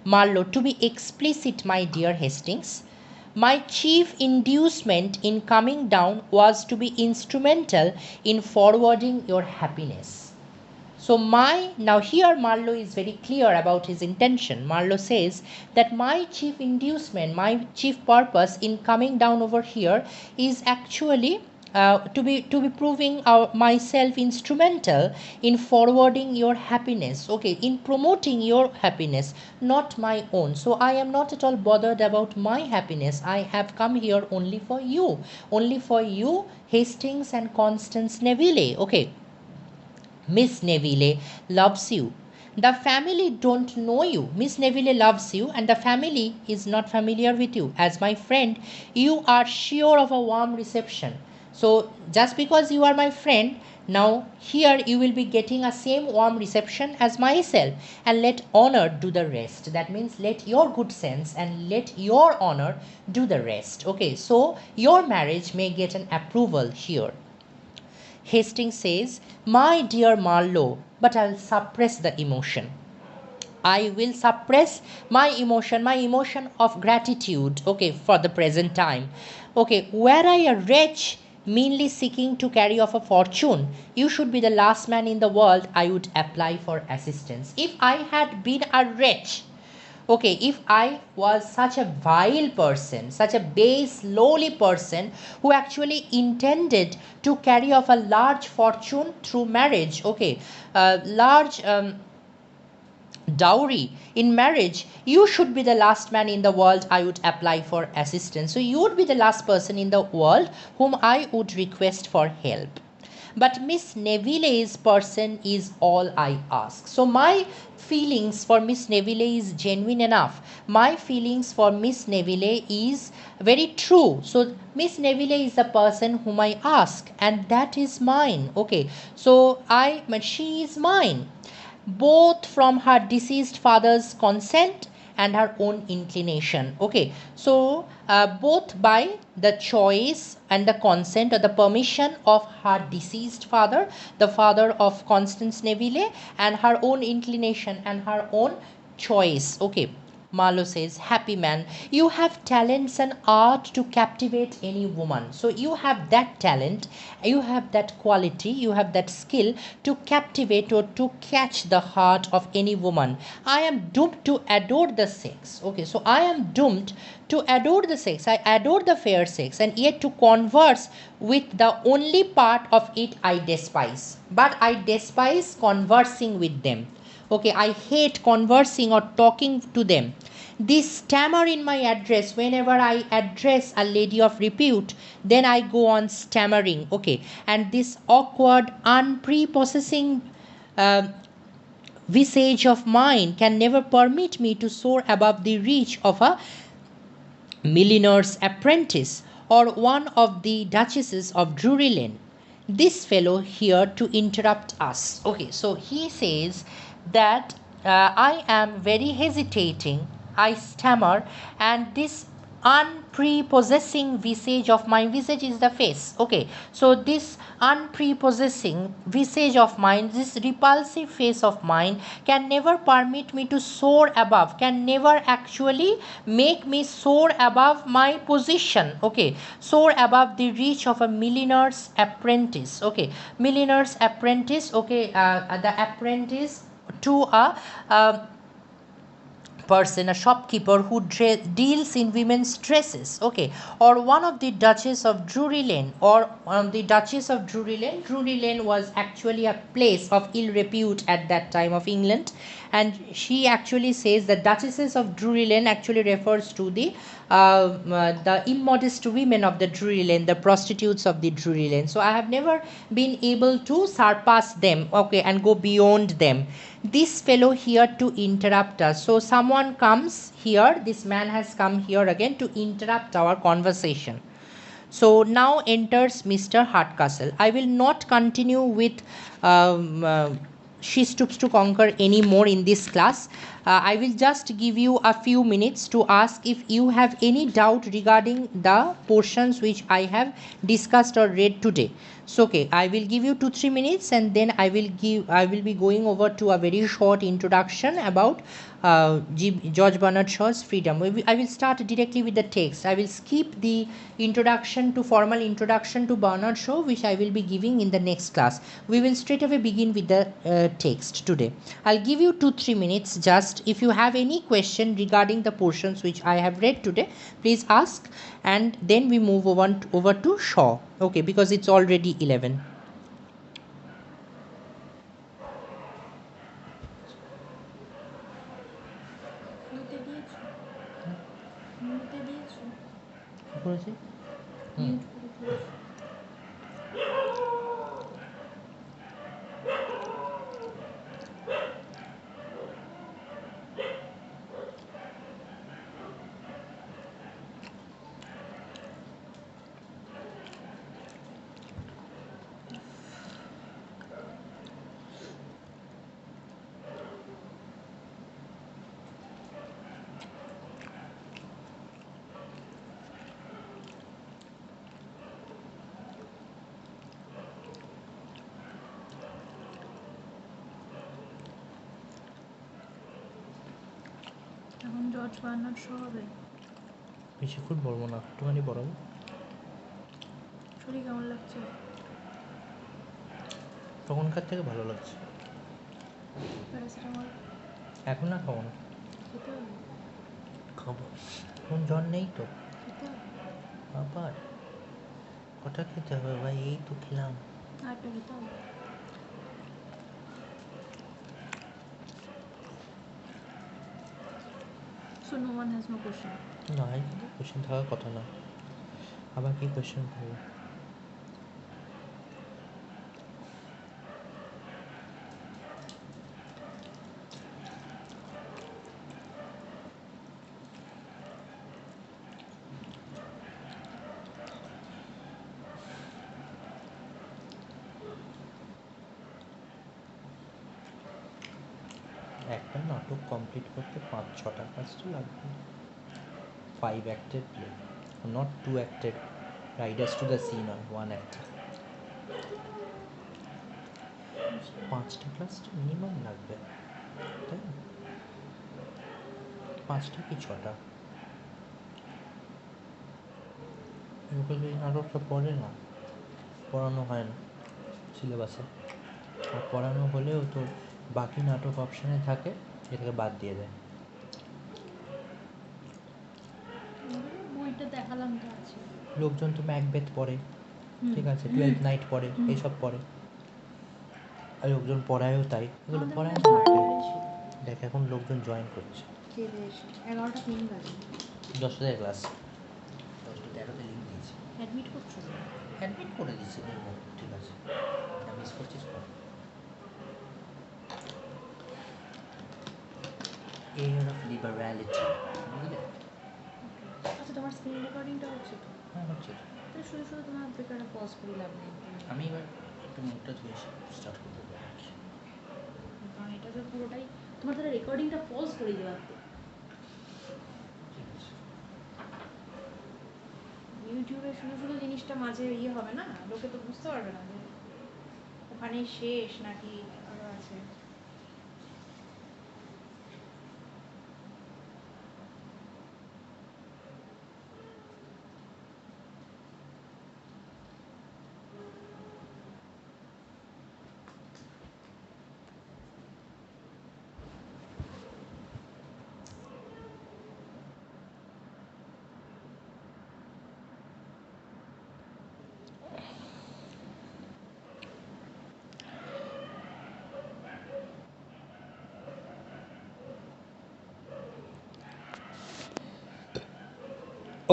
Marlowe, to be explicit, my dear Hastings, my chief inducement in coming down was to be instrumental in forwarding your happiness. So now here Marlowe is very clear about his intention. Marlowe says that my chief inducement, my chief purpose in coming down over here is actually to be proving myself instrumental in forwarding your happiness, okay, in promoting your happiness, not my own. So I am not at all bothered about my happiness. I have come here only for you, Hastings and Constance Neville, okay. Miss Neville loves you. The family don't know you. Miss Neville loves you, and the family is not familiar with you. As my friend, you are sure of a warm reception. So, just because you are my friend, now here you will be getting a same warm reception as myself. And let honor do the rest. That means let your good sense and let your honor do the rest. Okay, so your marriage may get an approval here. Hastings says, my dear Marlowe, but I'll suppress the emotion. I will suppress my emotion of gratitude, okay, for the present time. Okay, were I a wretch meanly seeking to carry off a fortune, you should be the last man in the world I would apply for assistance. If I had been a wretch, okay, if I was such a vile person, such a base, lowly person who actually intended to carry off a large fortune through marriage, okay, a large dowry in marriage, you should be the last man in the world I would apply for assistance. So you would be the last person in the world whom I would request for help. But Miss Neville's person is all I ask. So my feelings for Miss Neville is genuine enough. My feelings for Miss Neville is very true. So Miss Neville is the person whom I ask, and that is mine. Okay. So she is mine, both from her deceased father's consent and her own inclination. Okay, so both by the choice and the consent or the permission of her deceased father, the father of Constance Neville, and her own inclination and her own choice. Okay. Marlowe says, happy man, you have talents and art to captivate any woman. So you have that talent, you have that quality, you have that skill to captivate or to catch the heart of any woman. I am doomed to adore the sex. Okay, so I am doomed to adore the sex. I adore the fair sex, and yet to converse with the only part of it I despise. But I despise conversing with them. Okay, I hate conversing or talking to them. This stammer in my address, whenever I address a lady of repute, then I go on stammering, okay. And this awkward, unprepossessing visage of mine can never permit me to soar above the reach of a milliner's apprentice or one of the duchesses of Drury Lane. This fellow here to interrupt us. Okay, so he says that I am very hesitating, I stammer, and this unprepossessing visage of mine, visage is the face, okay, so this unprepossessing visage of mine, this repulsive face of mine can never permit me to soar above, can never actually make me soar above my position, okay, soar above the reach of a milliner's apprentice, okay, milliner's apprentice, okay, the apprentice to a person, a shopkeeper who deals in women's dresses, okay, or one of the Duchess of Drury Lane, or the Duchess of Drury Lane. Drury Lane was actually a place of ill repute at that time of England, and she actually says that Duchesses of Drury Lane actually refers to the immodest women of the Drury Lane, the prostitutes of the Drury Lane. So I have never been able to surpass them, okay, and go beyond them. This fellow here to interrupt us. So someone comes here, this man has come here again to interrupt our conversation. So now enters Mr. Hardcastle. I will not continue with She Stoops to Conquer anymore in this class. I will just give you a few minutes to ask if you have any doubt regarding the portions which I have discussed or read today. So okay, I will give you 2-3 minutes, and then I will be going over to a very short introduction about George Bernard Shaw's Freedom. I will start directly with the text. I will skip the introduction to formal introduction to Bernard Shaw, which I will be giving in the next class. We will straight away begin with the text today. I'll give you 2-3 minutes just. If you have any question regarding the portions which I have read today, please ask, and then we move over to Shaw, okay, because it's already 11. এখন George Bernard show হবে। বেশিক্ষণ বলবো না, একটুখানি বড়াবো। শরীর কেমন লাগছে? তখনকার থেকে ভালো লাগছে। প্যারাসিটামল এখন না, খাবো না। খেতে হবে? খাবো। এখন জ্বর নেই তো। খেতে হবে? আবার কটা খেতে হবে ভাই? এই তো খেলাম। আরেকটা খেতে হবে? So no one has no question. না, এখানে কোশ্চেন থাকার কথা না। আবার কি কোশ্চেন করবো? একটা নাটক কমপ্লিট করতে 5-6টা কাজ তো লাগবে। 5 acted play, not 2 acted. Riders to the Sea নয়, 1 acted। 5টা ক্লাস তো মিনিমাম লাগবে, তাই না? 5টা কি 6টা? লোকাল এই নাটকটা পড়ে না, পড়ানো হয় না সিলেবাসে। আর পড়ানো হলেও তো বাকি নাটক অপশানে থাকে, এটাকে বাদ দিয়ে দেয়। বইটা দেখালাম তো আছে। লোকজন তো ম্যাকবেথ পড়ে, ঠিক আছে, 12th নাইট পড়ে, এইসব পড়ে। আর লোকজন পড়ায়ও তাই, এগুলো পড়ায় না। দেখ এখন লোকজন জয়েন করছে। খেলে এসে 11টা 3 বাজে 10টা থেকে ক্লাস 10টা 13তে লিঙ্ক দিয়েছি, অ্যাডমিট করছো অ্যাডমিট করে দিচ্ছি দেখবো ঠিক আছে, মিস করছিস কর। এয়ার অফ লিবারালিটি, বুঝলে? আচ্ছা তোমার স্ক্রিন রেকর্ডিংটা হচ্ছে তো? হ্যাঁ হচ্ছে। তাহলে শুধু শুধু তোমার বেকারে পজ করে লাভ নেই, আমি এবার একটু মুখটা ধুয়ে স্টার্ট করতে পারি, কারণ এটা তো পুরোটাই তোমার তাহলে রেকর্ডিংটা পজ করে দেওয়া তো। ঠিক আছে। ইউটিউবে শুধু শুধু জিনিসটা মাঝে ইয়ে হবে না, লোকে তো বুঝতে পারবে না যে ওখানেই শেষ নাকি আরও আছে।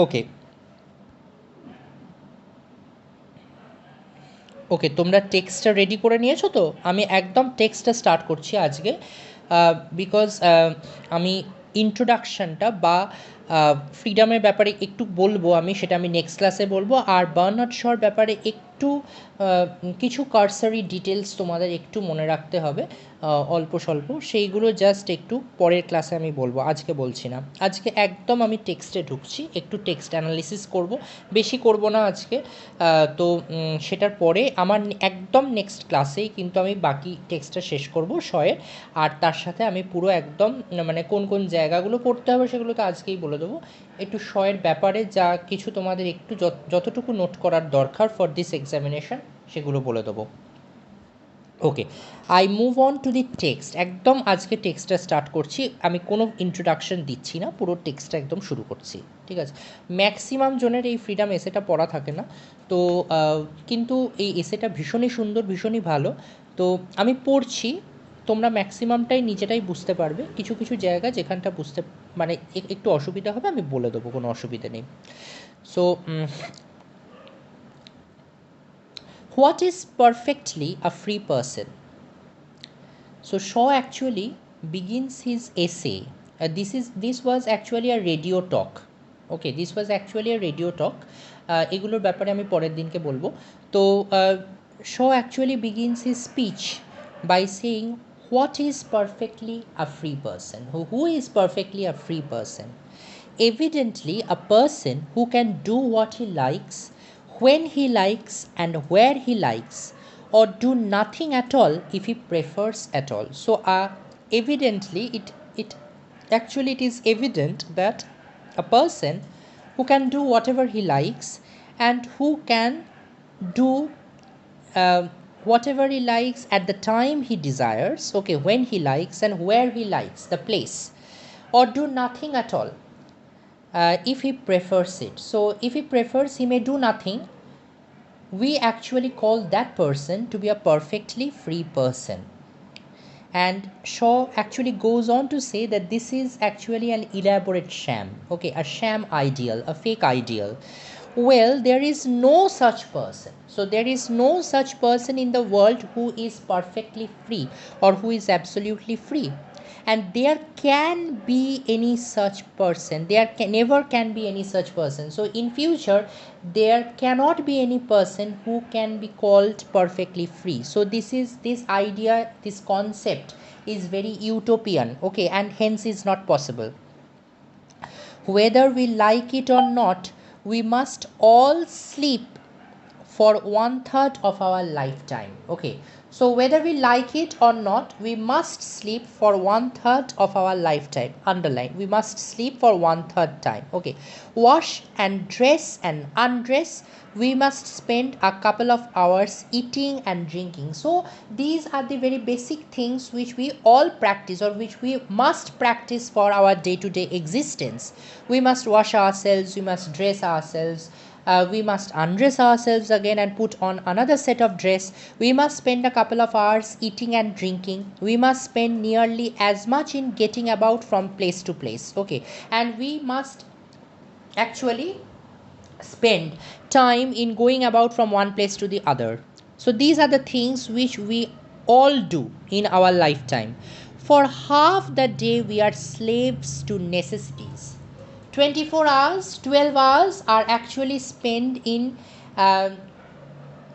ওকে ওকে, তোমরা টেক্সটটা রেডি করে নিয়েছো তো? আমি একদম টেক্সটটা স্টার্ট করছি আজকে, বিকজ আমি ইন্ট্রোডাকশানটা বা ফ্রিডমের ব্যাপারে একটু বলবো, আমি সেটা আমি নেক্সট ক্লাসে বলবো। আর বার্নার্ড শর ব্যাপারে একটু কিছু কারসারি ডিটেলস তোমাদের একটু মনে রাখতে হবে, অল্প স্বল্প, সেইগুলো জাস্ট একটু পরের ক্লাসে আমি বলবো, আজকে বলছি না। আজকে একদম আমি টেক্সটে ঢুকছি, একটু টেক্সট অ্যানালিসিস করব, বেশি করব না আজকে। তো সেটার পরে আমার একদম নেক্সট ক্লাসেই কিন্তু আমি বাকি টেক্সটটা শেষ করব শয়ের, আর তার সাথে আমি পুরো একদম মানে কোন কোন জায়গাগুলো পড়তে হবে সেগুলো তো আজকেই বলে দেবো। একটু শয়ের ব্যাপারে যা কিছু তোমাদের একটু যতটুকু নোট করার দরকার ফর দিস এক্সামিনেশন সেগুলো বলে দেবো। Okay, I move on to the text. একদম আজকে টেক্সটটা স্টার্ট করছি, আমি কোনো ইন্ট্রোডাকশন দিচ্ছি না, পুরো টেক্সটটা একদম শুরু করছি, ঠিক আছে? ম্যাক্সিমাম জনের এই ফ্রিডম এসেটা পড়া থাকে না, তো কিন্তু এই এসেটা ভীষণই সুন্দর, ভীষণই ভালো। তো আমি পড়ছি, তোমরা ম্যাক্সিমামটাই নিজেরাই বুঝতে পারবে, কিছু কিছু জায়গা যেখানটা বুঝতে মানে একটু অসুবিধা হবে আমি বলে দেবো, কোনো অসুবিধা নেই। So what is perfectly a free person? So Shaw actually begins his essay. This was actually a radio talk. Okay, this was actually a radio talk. এগুলোর ব্যাপারে আমি পরের দিনকে বলবো। তো Shaw actually begins his speech by saying, what is perfectly a free person? Who is perfectly a free person? Evidently, a person who can do what he likes, when he likes, and where he likes, or do nothing at all if he prefers at all. So, evidently, it actually it is evident that a person who can do whatever he likes and who can do whatever he likes at the time he desires, okay, when he likes and where he likes, the place, or do nothing at all if he prefers it. So if he prefers, he may do nothing. We actually call that person to be a perfectly free person. And Shaw actually goes on to say that this is actually an elaborate sham, okay, a sham ideal, a fake ideal. Well, there is no such person. So, there is no such person in the world who is perfectly free or who is absolutely free. And there can be any such person, never can be any such person. So in future there cannot be any person who can be called perfectly free. So this idea, this concept is very utopian, okay, and hence is not possible. Whether we like it or not, we must all sleep for 1/3 of our lifetime, okay. So whether we like it or not, we must sleep for 1/3 of our lifetime. Underline, we must sleep for 1/3 time, okay. Wash and dress and undress, we must spend a couple of hours eating and drinking. So these are the very basic things which we all practice, or which we must practice for our day-to-day existence. We must wash ourselves, we must dress ourselves, We must undress ourselves again and put on another set of dress. We must spend a couple of hours eating and drinking. We must spend nearly as much in getting about from place to place. Okay, and we must actually spend time in going about from one place to the other. So these are the things which we all do in our lifetime. For half the day, we are slaves to necessities. 24 hours, 12 hours are actually spent in uh,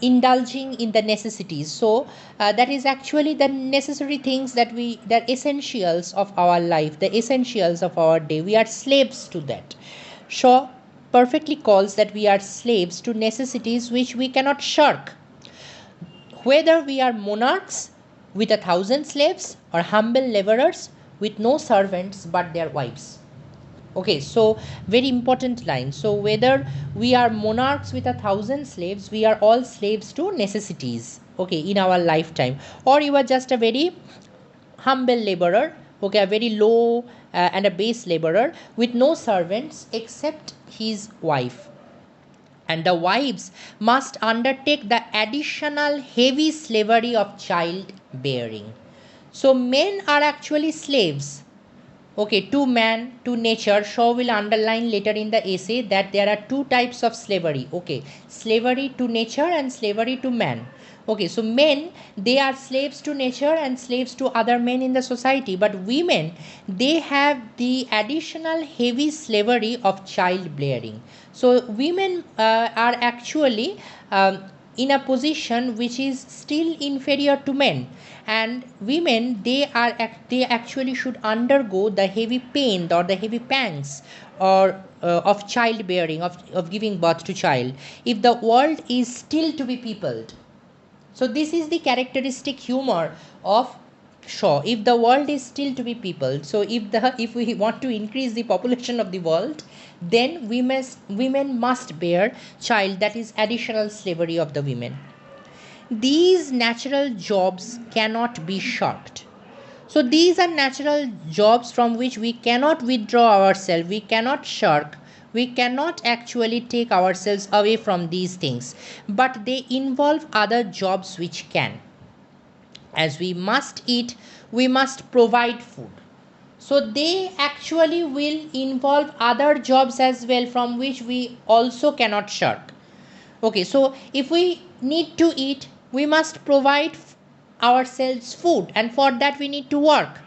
indulging in the necessities. So that is actually the necessary things that the essentials of our life, the essentials of our day. We are slaves to that. Shaw perfectly calls that we are slaves to necessities which we cannot shirk, whether we are monarchs with 1,000 slaves or humble laborers with no servants but their wives. Okay, so very important line. So whether we are monarchs with 1,000 slaves, we are all slaves to necessities, okay, in our lifetime. Or you are just a very humble laborer, okay, a very low and a base laborer with no servants except his wife. And the wives must undertake the additional heavy slavery of childbearing. So men are actually slaves, okay, to man, to nature. Shaw will underline later in the essay that there are two types of slavery, okay, slavery to nature and slavery to man. Okay, so men, they are slaves to nature and slaves to other men in the society, but women, they have the additional heavy slavery of childbearing. So women are actually in a position which is still inferior to men, and women, they actually should undergo the heavy pain or the heavy pangs or of childbearing, of giving birth to child, if the world is still to be peopled. So this is the characteristic humor of Shaw. If the world is still to be peopled, so if we want to increase the population of the world, then women must bear child. That is additional slavery of the women. These natural jobs cannot be shirked. So these are natural jobs from which we cannot withdraw ourselves, we cannot shirk, we cannot actually take ourselves away from these things, but they involve other jobs which can. As we must eat, we must provide food. So they actually will involve other jobs as well from which we also cannot shirk. Okay, so if we need to eat, we must provide ourselves food, and for that we need to work.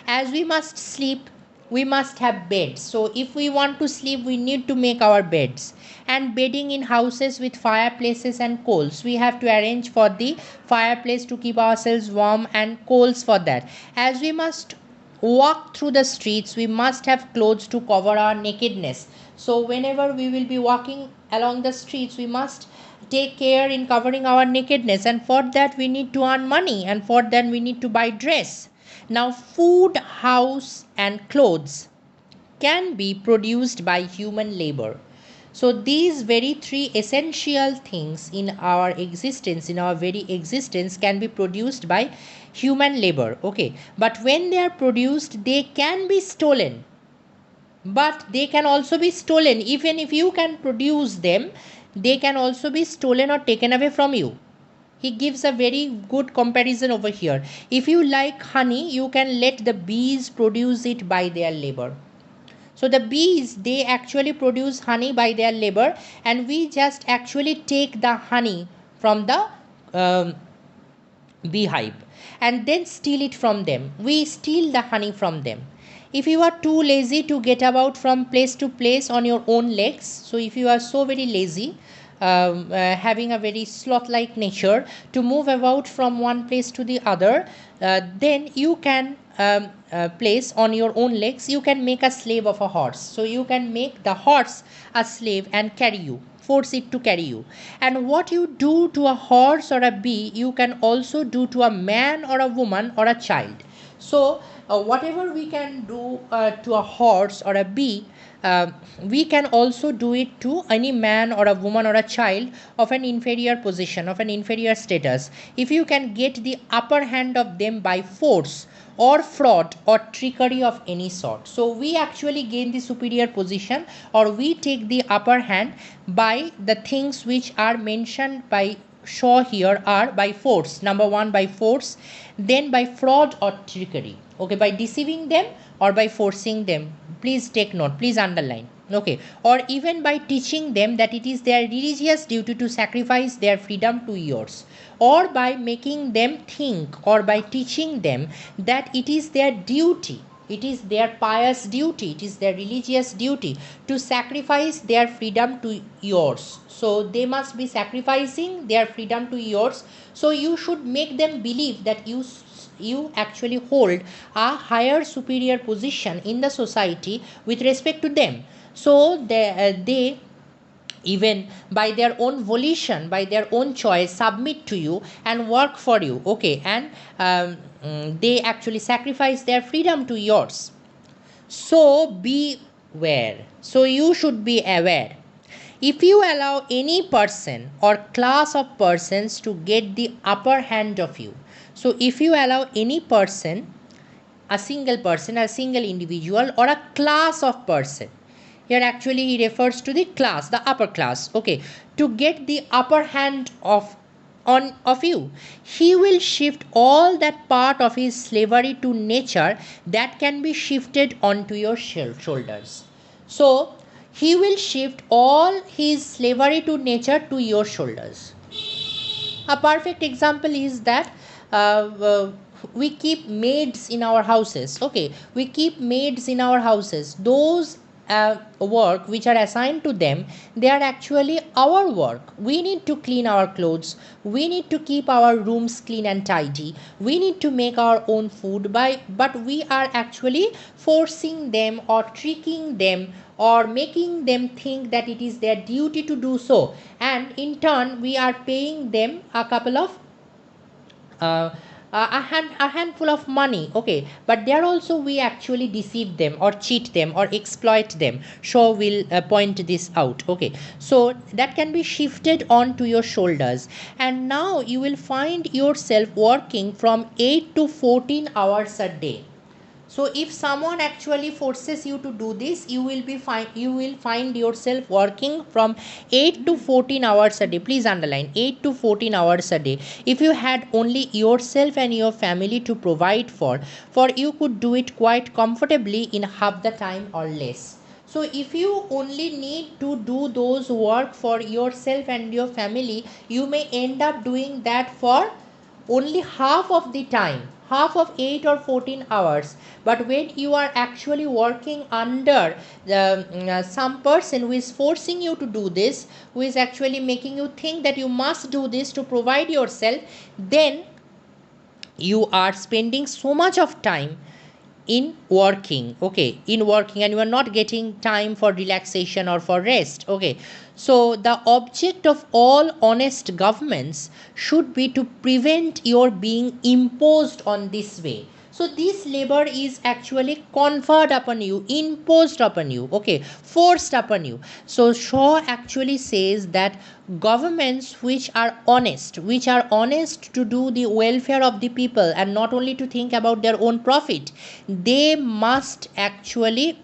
As we must sleep, we must have beds. So if we want to sleep, we need to make our beds. And bedding in houses with fireplaces and coals, we have to arrange for the fireplace to keep ourselves warm and coals for that. As we must walk through the streets, we must have clothes to cover our nakedness. So whenever we will be walking along the streets, we must take care in covering our nakedness, and for that we need to earn money, and for that we need to buy dress. Now food, house and clothes can be produced by human labor. So these very three essential things in our existence, in our very existence, can be produced by human labor. Okay, but when they are produced, they can be stolen. But they can also be stolen. Even if you can produce them, they can also be stolen or taken away from you. He gives a very good comparison over here. If you like honey, you can let the bees produce it by their labor. So the bees, they actually produce honey by their labor, and we just actually take the honey from the um, beehive and then steal it from them. We steal the honey from them. If you are too lazy to get about from place to place on your own legs, so if you are so very lazy, having a very sloth like nature to move about from one place to the other, then you can place on your own legs, you can make a slave of a horse. So you can make the horse a slave and carry you, force it to carry you. And what you do to a horse or a bee, you can also do to a man or a woman or a child. So whatever we can do to a horse or a bee, we can also do it to any man or a woman or a child of an inferior position, of an inferior status. If you can get the upper hand of them by force, or fraud or trickery of any sort. So we actually gain the superior position, or we take the upper hand by the things which are mentioned by Shaw here are by force. Number one, by force, then by fraud or trickery. Okay, by deceiving them or by forcing them. Please take note, please underline. Okay, or even by teaching them that it is their religious duty to sacrifice their freedom to yours, or by making them think, or by teaching them that it is their duty, it is their pious duty, it is their religious duty to sacrifice their freedom to yours. So they must be sacrificing their freedom to yours. So you should make them believe that you actually hold a higher superior position in the society with respect to them. So they even by their own volition, by their own choice, submit to you and work for you. Okay, and they actually sacrifice their freedom to yours. So beware. So you should be aware. If you allow any person or class of persons to get the upper hand of you, so if you allow any person, a single person, a single individual, or a class of person, here actually he refers to the class, the upper class, okay, to get the upper hand of you, he will shift all that part of his slavery to nature that can be shifted onto your shoulders. So he will shift all his slavery to nature to your shoulders. A perfect example is that we keep maids in our houses. Okay, we keep maids in our houses. Those work which are assigned to them, they are actually our work. We need to clean our clothes, we need to keep our rooms clean and tidy, we need to make our own food, but we are actually forcing them or tricking them or making them think that it is their duty to do so, and in turn we are paying them a couple of a handful of money. Okay, but there also we actually deceive them or cheat them or exploit them. So we'll point this out. Okay, so that can be shifted on to your shoulders, and now you will find yourself working from 8 to 14 hours a day. So if someone actually forces you to do this, you will find yourself working from 8 to 14 hours a day. Please underline 8 to 14 hours a day. If you had only yourself and your family to provide for you could do it quite comfortably in half the time or less. So if you only need to do those work for yourself and your family, you may end up doing that for only half of the time, half of 8 or 14 hours. But when you are actually working under some person who is forcing you to do this, who is actually making you think that you must do this to provide yourself, then you are spending so much of time in working. Okay, in working, and you are not getting time for relaxation or for rest. Okay, so the object of all honest governments should be to prevent your being imposed on this way. So this labor is actually conferred upon you, imposed upon you, okay, forced upon you. So Shaw actually says that governments which are honest to do the welfare of the people and not only to think about their own profit, they must actually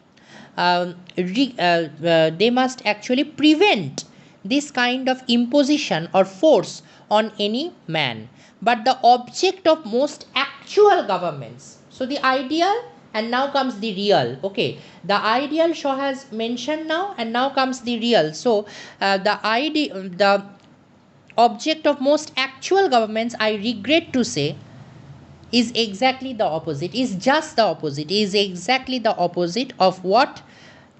they must actually prevent this kind of imposition or force on any man. But the object of most actual governments, so the ideal and now comes the real. Okay, the ideal Shaw has mentioned now, and now comes the real. So the object of most actual governments, I regret to say, is exactly the opposite, is just the opposite, is exactly the opposite of what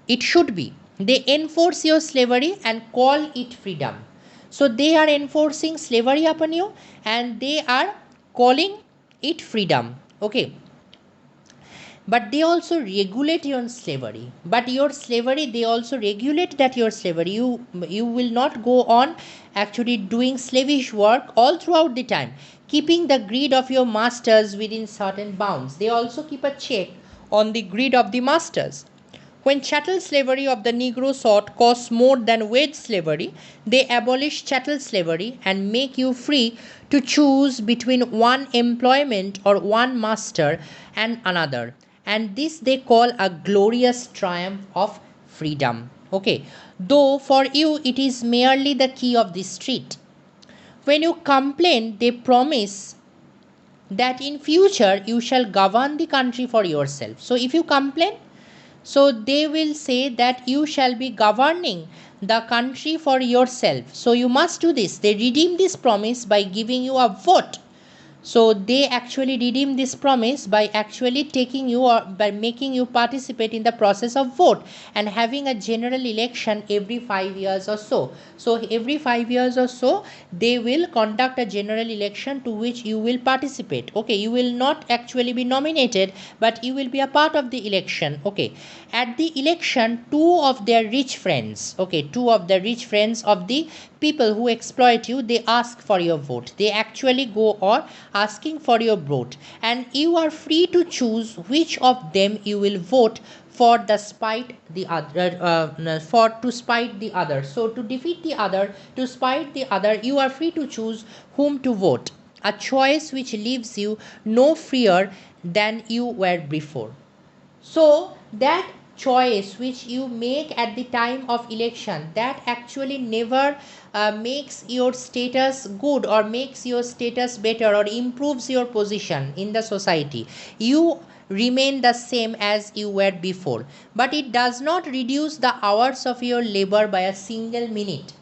it should be. They enforce your slavery and call it freedom. So they are enforcing slavery upon you and they are calling it freedom. Okay, but they also regulate your slavery, but your slavery, they also regulate that your slavery, you will not go on actually doing slavish work all throughout the time, keeping the greed of your masters within certain bounds. They also keep a check on the greed of the masters. When chattel slavery of the Negro sort costs more than wage slavery, they abolish chattel slavery and make you free to choose between one employment or one master and another. And this they call a glorious triumph of freedom. Okay, though for you it is merely the key of the street. When you complain, they promise that in future you shall govern the country for yourself. So if you complain, so they will say that you shall be governing the country for yourself. So you must do this. They redeem this promise by giving you a vote. So they actually redeem this promise by actually taking you or by making you participate in the process of vote and having a general election every 5 years or so. So every 5 years or so they will conduct a general election to which you will participate. Okay, you will not actually be nominated, but you will be a part of the election. Okay, at the election, two of the rich friends of the people who exploit you, they ask for your vote. They actually go or asking for your vote, and you are free to choose which of them you will vote for the spite the other for to spite the other. So to defeat the other, to spite the other, you are free to choose whom to vote, a choice which leaves you no freer than you were before. So that choice which you make at the time of election, that actually never makes your status good or makes your status better or improves your position in the society. You remain the same as you were before, but it does not reduce the hours of your labor by a single minute.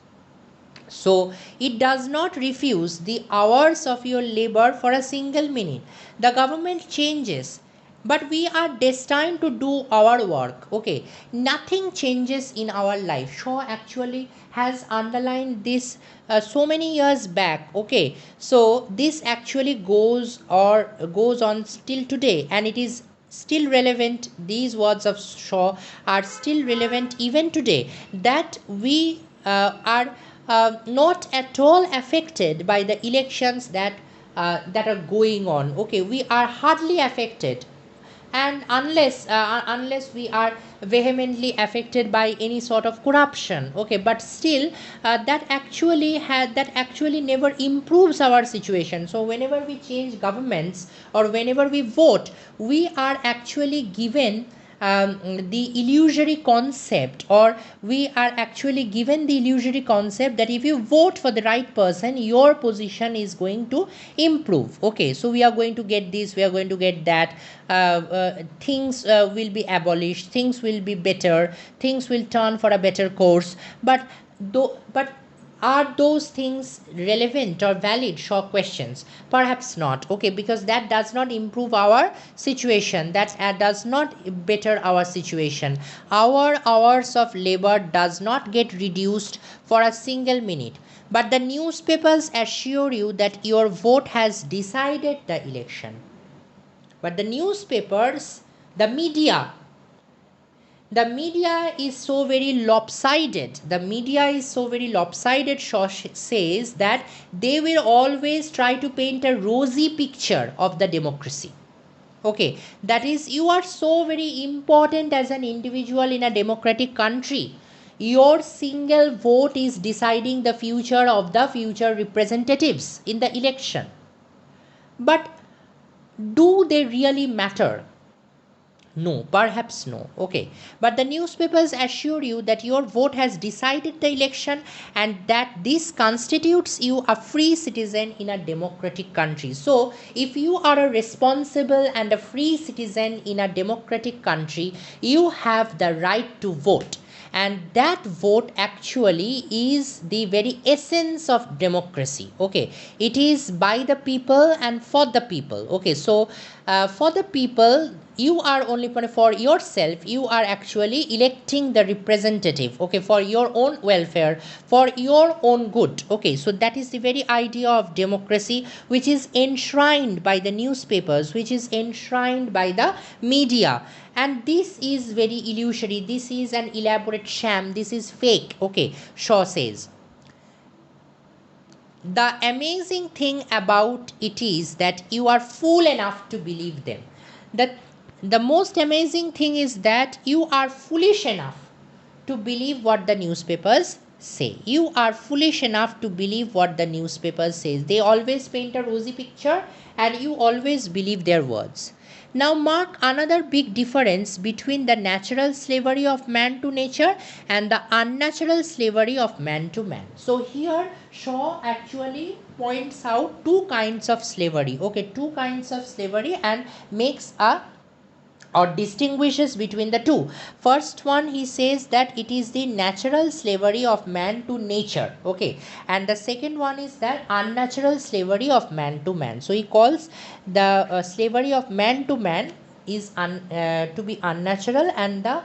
So it does not refuse the hours of your labor for a single minute. The government changes, but we are destined to do our work. Okay, nothing changes in our life. Shaw actually has underlined this so many years back. Okay, so this actually goes on still today, and it is still relevant. These words of Shaw are still relevant even today, that we are not at all affected by the elections that are going on. Okay, we are hardly affected, and unless we are vehemently affected by any sort of corruption. Okay, but still that actually never improves our situation. So whenever we change governments or whenever we vote, we are actually given the illusory concept, or we are actually given the illusory concept that if you vote for the right person, your position is going to improve. Okay, so we are going to get this, we are going to get that, things will be abolished, things will be better, things will turn for a better course. But are those things relevant or valid? Shaw questions. Perhaps not. Okay, because that does not improve our situation, that does not better our situation. Our hours of labor does not get reduced for a single minute, but the newspapers assure you that your vote has decided the election. But the newspapers, the media, the media is so very lopsided. The media is so very lopsided, Shaw says, that they will always try to paint a rosy picture of the democracy. Okay, that is, you are so very important as an individual in a democratic country. Your single vote is deciding the future of the future representatives in the election. But do they really matter? No, perhaps no. Okay. But the newspapers assure you that your vote has decided the election and that this constitutes you a free citizen in a democratic country. So, if you are a responsible and a free citizen in a democratic country, you have the right to vote. And that vote actually is the very essence of democracy. Okay, it is by the people and for the people. Okay, so for the people, you are only for yourself, you are actually electing the representative. Okay, for your own welfare, for your own good. Okay, so that is the very idea of democracy, which is enshrined by the newspapers, which is enshrined by the media. And this is very illusory, this is an elaborate sham, this is fake. Okay, Shaw says. The amazing thing about it is that you are fool enough to believe them. the most amazing thing is that you are foolish enough to believe what the newspapers say. You are foolish enough to believe what the newspapers says. They always paint a rosy picture and you always believe their words. Now mark another big difference between the natural slavery of man to nature and the unnatural slavery of man to man. So here Shaw actually points out two kinds of slavery. Okay, two kinds of slavery, and makes a or distinguishes between the two. First one, he says that it is the natural slavery of man to nature. Okay, and the second one is that unnatural slavery of man to man. So he calls the slavery of man to man is to be unnatural, and the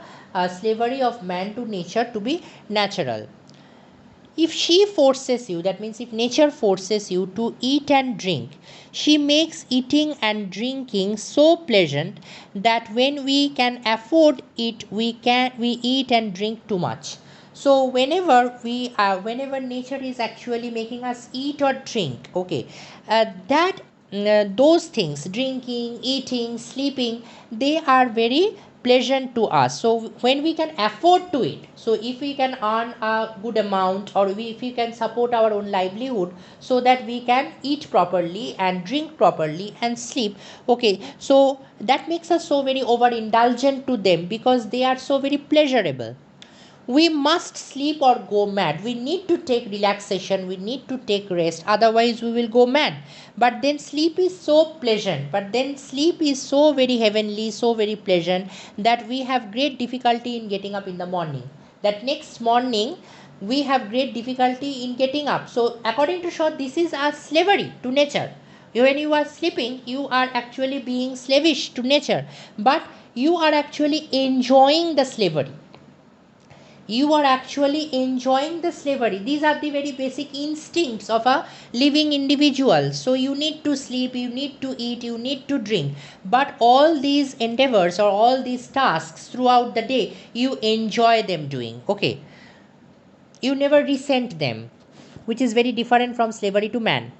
slavery of man to nature to be natural. If she forces you, that means if nature forces you to eat and drink, she makes eating and drinking so pleasant that when we can afford it, we eat and drink too much. So whenever nature is actually making us eat or drink, okay, that those things, drinking, eating, sleeping, they are very pleasant to us. So when we can afford to it, so if we can earn a good amount, or if we can support our own livelihood, so that we can eat properly and drink properly and sleep, okay, so that makes us so very overindulgent to them because they are so very pleasurable. We must sleep or go mad. We need to take relaxation, we need to take rest, otherwise we will go mad. But then sleep is so pleasant, but then sleep is so very heavenly, so very pleasant, that we have great difficulty in getting up in the morning. That next morning we have great difficulty in getting up. So according to Shaw, this is a slavery to nature. When you are sleeping, you are actually being slavish to nature, but you are actually enjoying the slavery. You are actually enjoying the slavery. These are the very basic instincts of a living individual. So you need to sleep, you need to eat, you need to drink, but all these endeavors or all these tasks throughout the day, you enjoy them doing. Okay, you never resent them, which is very different from slavery to man.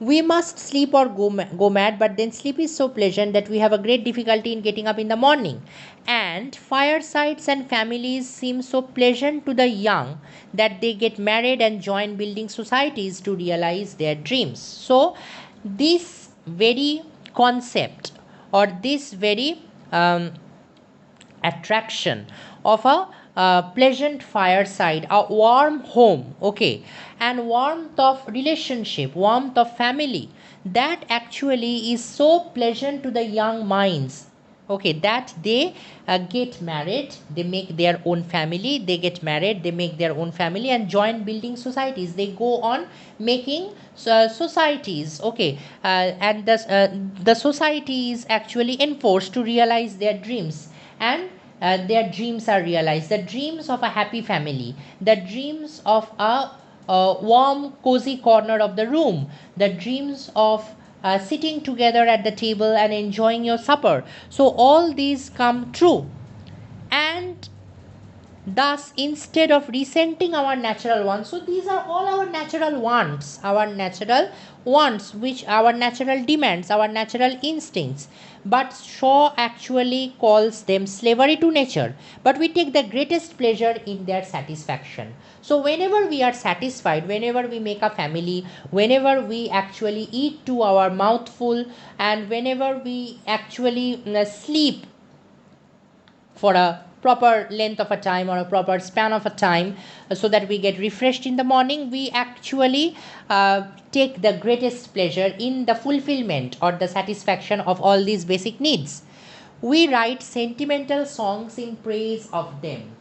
We must sleep or go mad, but then sleep is so pleasant that we have a great difficulty in getting up in the morning. And firesides and families seem so pleasant to the young that they get married and join building societies to realize their dreams. So this very concept, or this very attraction of a pleasant fireside, a warm home, okay, and warmth of relationship, warmth of family, that actually is so pleasant to the young minds, okay, that they get married, they make their own family, they get married, they make their own family and join building societies, they go on making societies, okay, and the society is actually enforced to realize their dreams, and their dreams are realized, the dreams of a happy family, the dreams of a warm cozy corner of the room, the dreams of sitting together at the table and enjoying your supper. So all these come true, and thus, instead of resenting our natural wants, so these are all our natural wants, which our natural demands, our natural instincts. But Shaw actually calls them slavery to nature. But we take the greatest pleasure in their satisfaction. So, whenever we are satisfied, whenever we make a family, whenever we actually eat to our mouthful, and whenever we actually sleep for a proper length of a time or a proper span of a time, so that we get refreshed in the morning, we actually take the greatest pleasure in the fulfillment or the satisfaction of all these basic needs. We write sentimental songs in praise of them.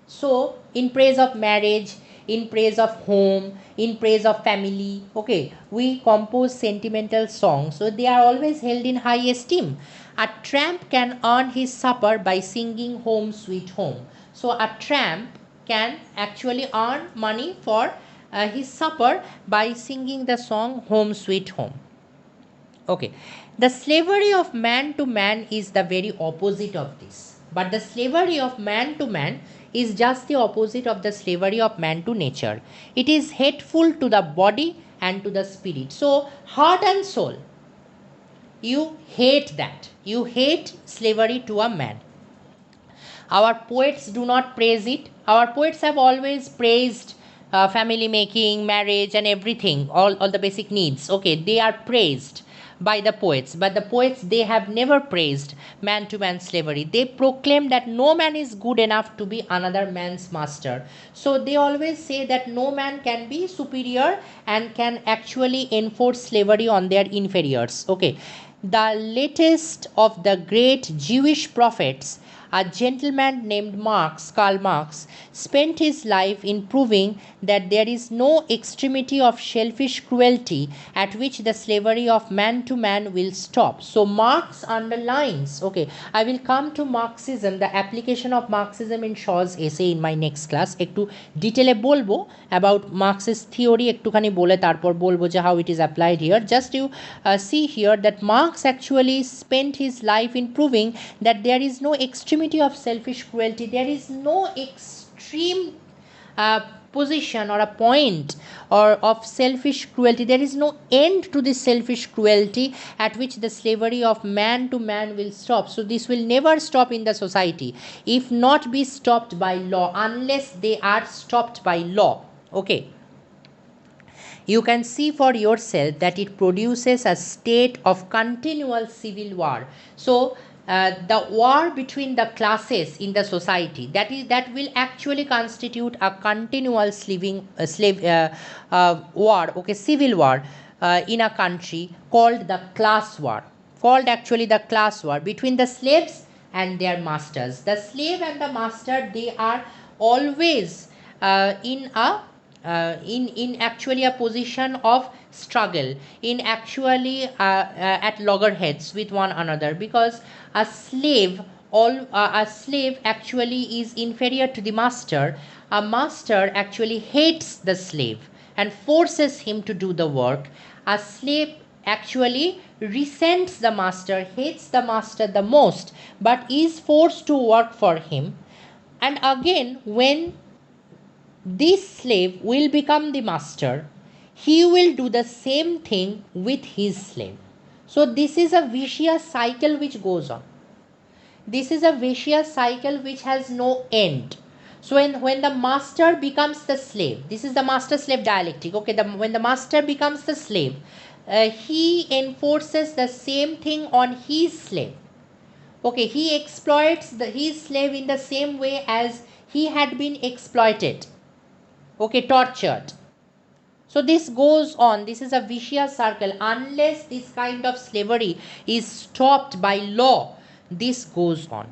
So in praise of marriage, in praise of home, in praise of family, okay, we compose sentimental songs, so they are always held in high esteem. A tramp can earn his supper by singing Home Sweet Home. So a tramp can actually earn money for his supper by singing the song Home Sweet Home. Okay, the slavery of man to man is the very opposite of this. But the slavery of man to man is just the opposite of the slavery of man to nature. It is hateful to the body and to the spirit. So, heart and soul, You hate that. You hate slavery to a man. Our poets do not praise it. Our poets have always praised family making, marriage, and everything, all the basic needs. Okay, they are praised by the poets, but the poets, they have never praised man to man slavery. They proclaim that no man is good enough to be another man's master. So they always say that no man can be superior and can actually enforce slavery on their inferiors. Okay, the latest of the great Jewish prophets, a gentleman named Karl Marx, spent his life in proving that there is no extremity of selfish cruelty at which the slavery of man to man will stop. So Marx underlines, okay, I will come to Marxism, the application of Marxism in Shaw's essay in my next class. একটু ডিটেলে বলবো about Marxist theory, একটুখানি বলে তারপর বলবো যে how it is applied here. Just you see here that Marx actually spent his life in proving that there is no extremity of selfish cruelty, there is no extreme position or a point or of selfish cruelty, there is no end to this selfish cruelty at which the slavery of man to man will stop. So this will never stop in the society if not be stopped by law, unless they are stopped by law. Okay, you can see for yourself that it produces a state of continual civil war. So the war between the classes in the society, that will actually constitute a continual war, okay, civil war in a country, called the class war, called actually the class war between the slaves and their masters. The slave and the master, they are always in actually a position of struggle, in actually at loggerheads with one another, because a slave actually is inferior to the master. A master actually hates the slave and forces him to do the work. A slave actually resents the master, hates the master the most, but is forced to work for him. And again, when this slave will become the master, he will do the same thing with his slave. So this is a vicious cycle which goes on. This is a vicious cycle which has no end. So when the master becomes the slave, this is the master slave dialectic. Okay, when the master becomes the slave, he enforces the same thing on his slave. Okay, he exploits his slave in the same way as he had been exploited, okay, tortured. So this goes on. This is a vicious circle. Unless this kind of slavery is stopped by law, this goes on.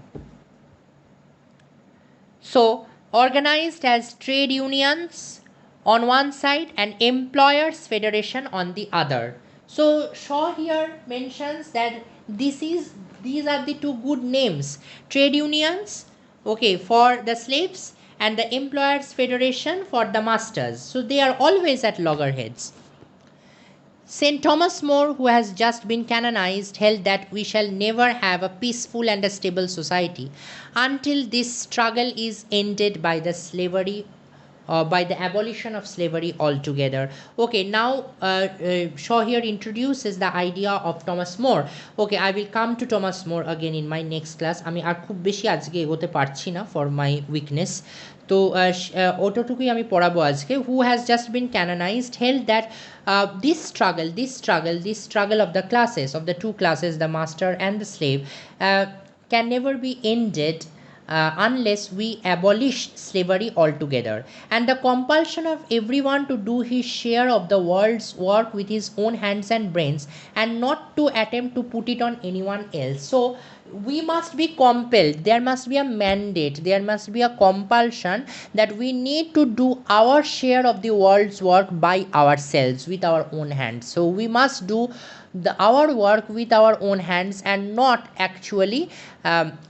So organized as trade unions on one side and employers federation on the other. So Shaw here mentions that these are the two good names: trade unions, okay, for the slaves, and the employers federation for the masters. So they are always at loggerheads. St. Thomas More, who has just been canonized, held that we shall never have a peaceful and a stable society until this struggle is ended by the slavery, by the abolition of slavery altogether. Okay, now Shaw here introduces the idea of Thomas More. Okay, I will come to Thomas More again in my next class. আমি আর খুব বেশি আজকে এগোতে পারছি না for my weakness. তো ওটুকুই আমি পড়াবো আজকে. Who has just been canonized held that this struggle of the classes, of the two classes, the master and the slave, can never be ended unless we abolish slavery altogether, and the compulsion of everyone to do his share of the world's work with his own hands and brains, and not to attempt to put it on anyone else. So we must be compelled, there must be a mandate, there must be a compulsion that we need to do our share of the world's work by ourselves with our own hands. So we must do our work with our own hands and not actually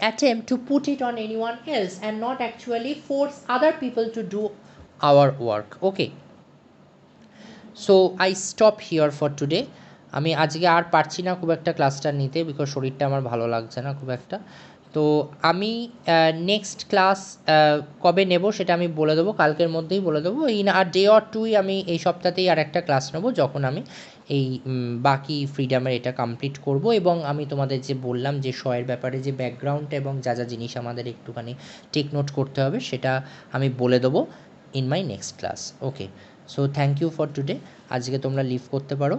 attempt to put it on anyone else, and not actually force other people to do our work. Okay, so I stop here for today. আমি আজকে আর পারছি না খুব একটা ক্লাসটা নিতে, because শরীরটা আমার ভালো লাগছে না খুব একটা, তো আমি নেক্সট ক্লাস কবে নেব সেটা আমি বলে দেবো, কালকের মধ্যেই বলে দেবো। ইন আর ডে অর টুই আমি এই সপ্তাহতেই আর একটা ক্লাস নেব, যখন আমি এই বাকি ফ্রিডামের এটা কমপ্লিট করব। এবং আমি তোমাদের যে বললাম যে শয়ের ব্যাপারে যে ব্যাকগ্রাউন্ড এবং যা যা জিনিস আমাদের একটুখানি টেক নোট করতে হবে, সেটা আমি বলে দেবো in my next class. Okay, so thank you for today. আজকে তোমরা লিভ করতে পারো।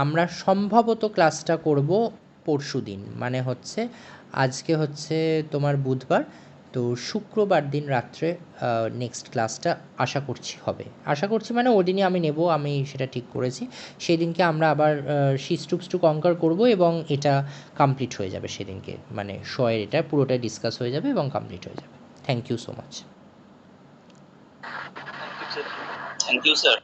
আমরা সম্ভবত ক্লাসটা করব পরশুদিন, মানে হচ্ছে আজকে হচ্ছে তোমার বুধবার, তো শুক্রবার দিন রাত্রে নেক্সট ক্লাসটা আশা করছি হবে। আশা করছি মানে ওদিনই আমি নেব, আমি সেটা ঠিক করেছি। সেই দিনকে আমরা আবার শিস্টুক্স টু কঙ্কার করবো এবং এটা কমপ্লিট হয়ে যাবে সেদিনকে, মানে শয়ের এটা পুরোটা ডিসকাস হয়ে যাবে এবং কমপ্লিট হয়ে যাবে। Thank you so much. Thank you sir.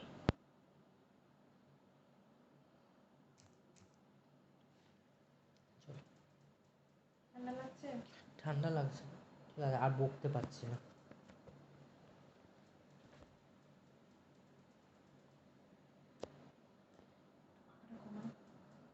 ঠান্ডা লাগছে? ঠান্ডা লাগছে, ঠিক আছে, আর বকতে পারছি না।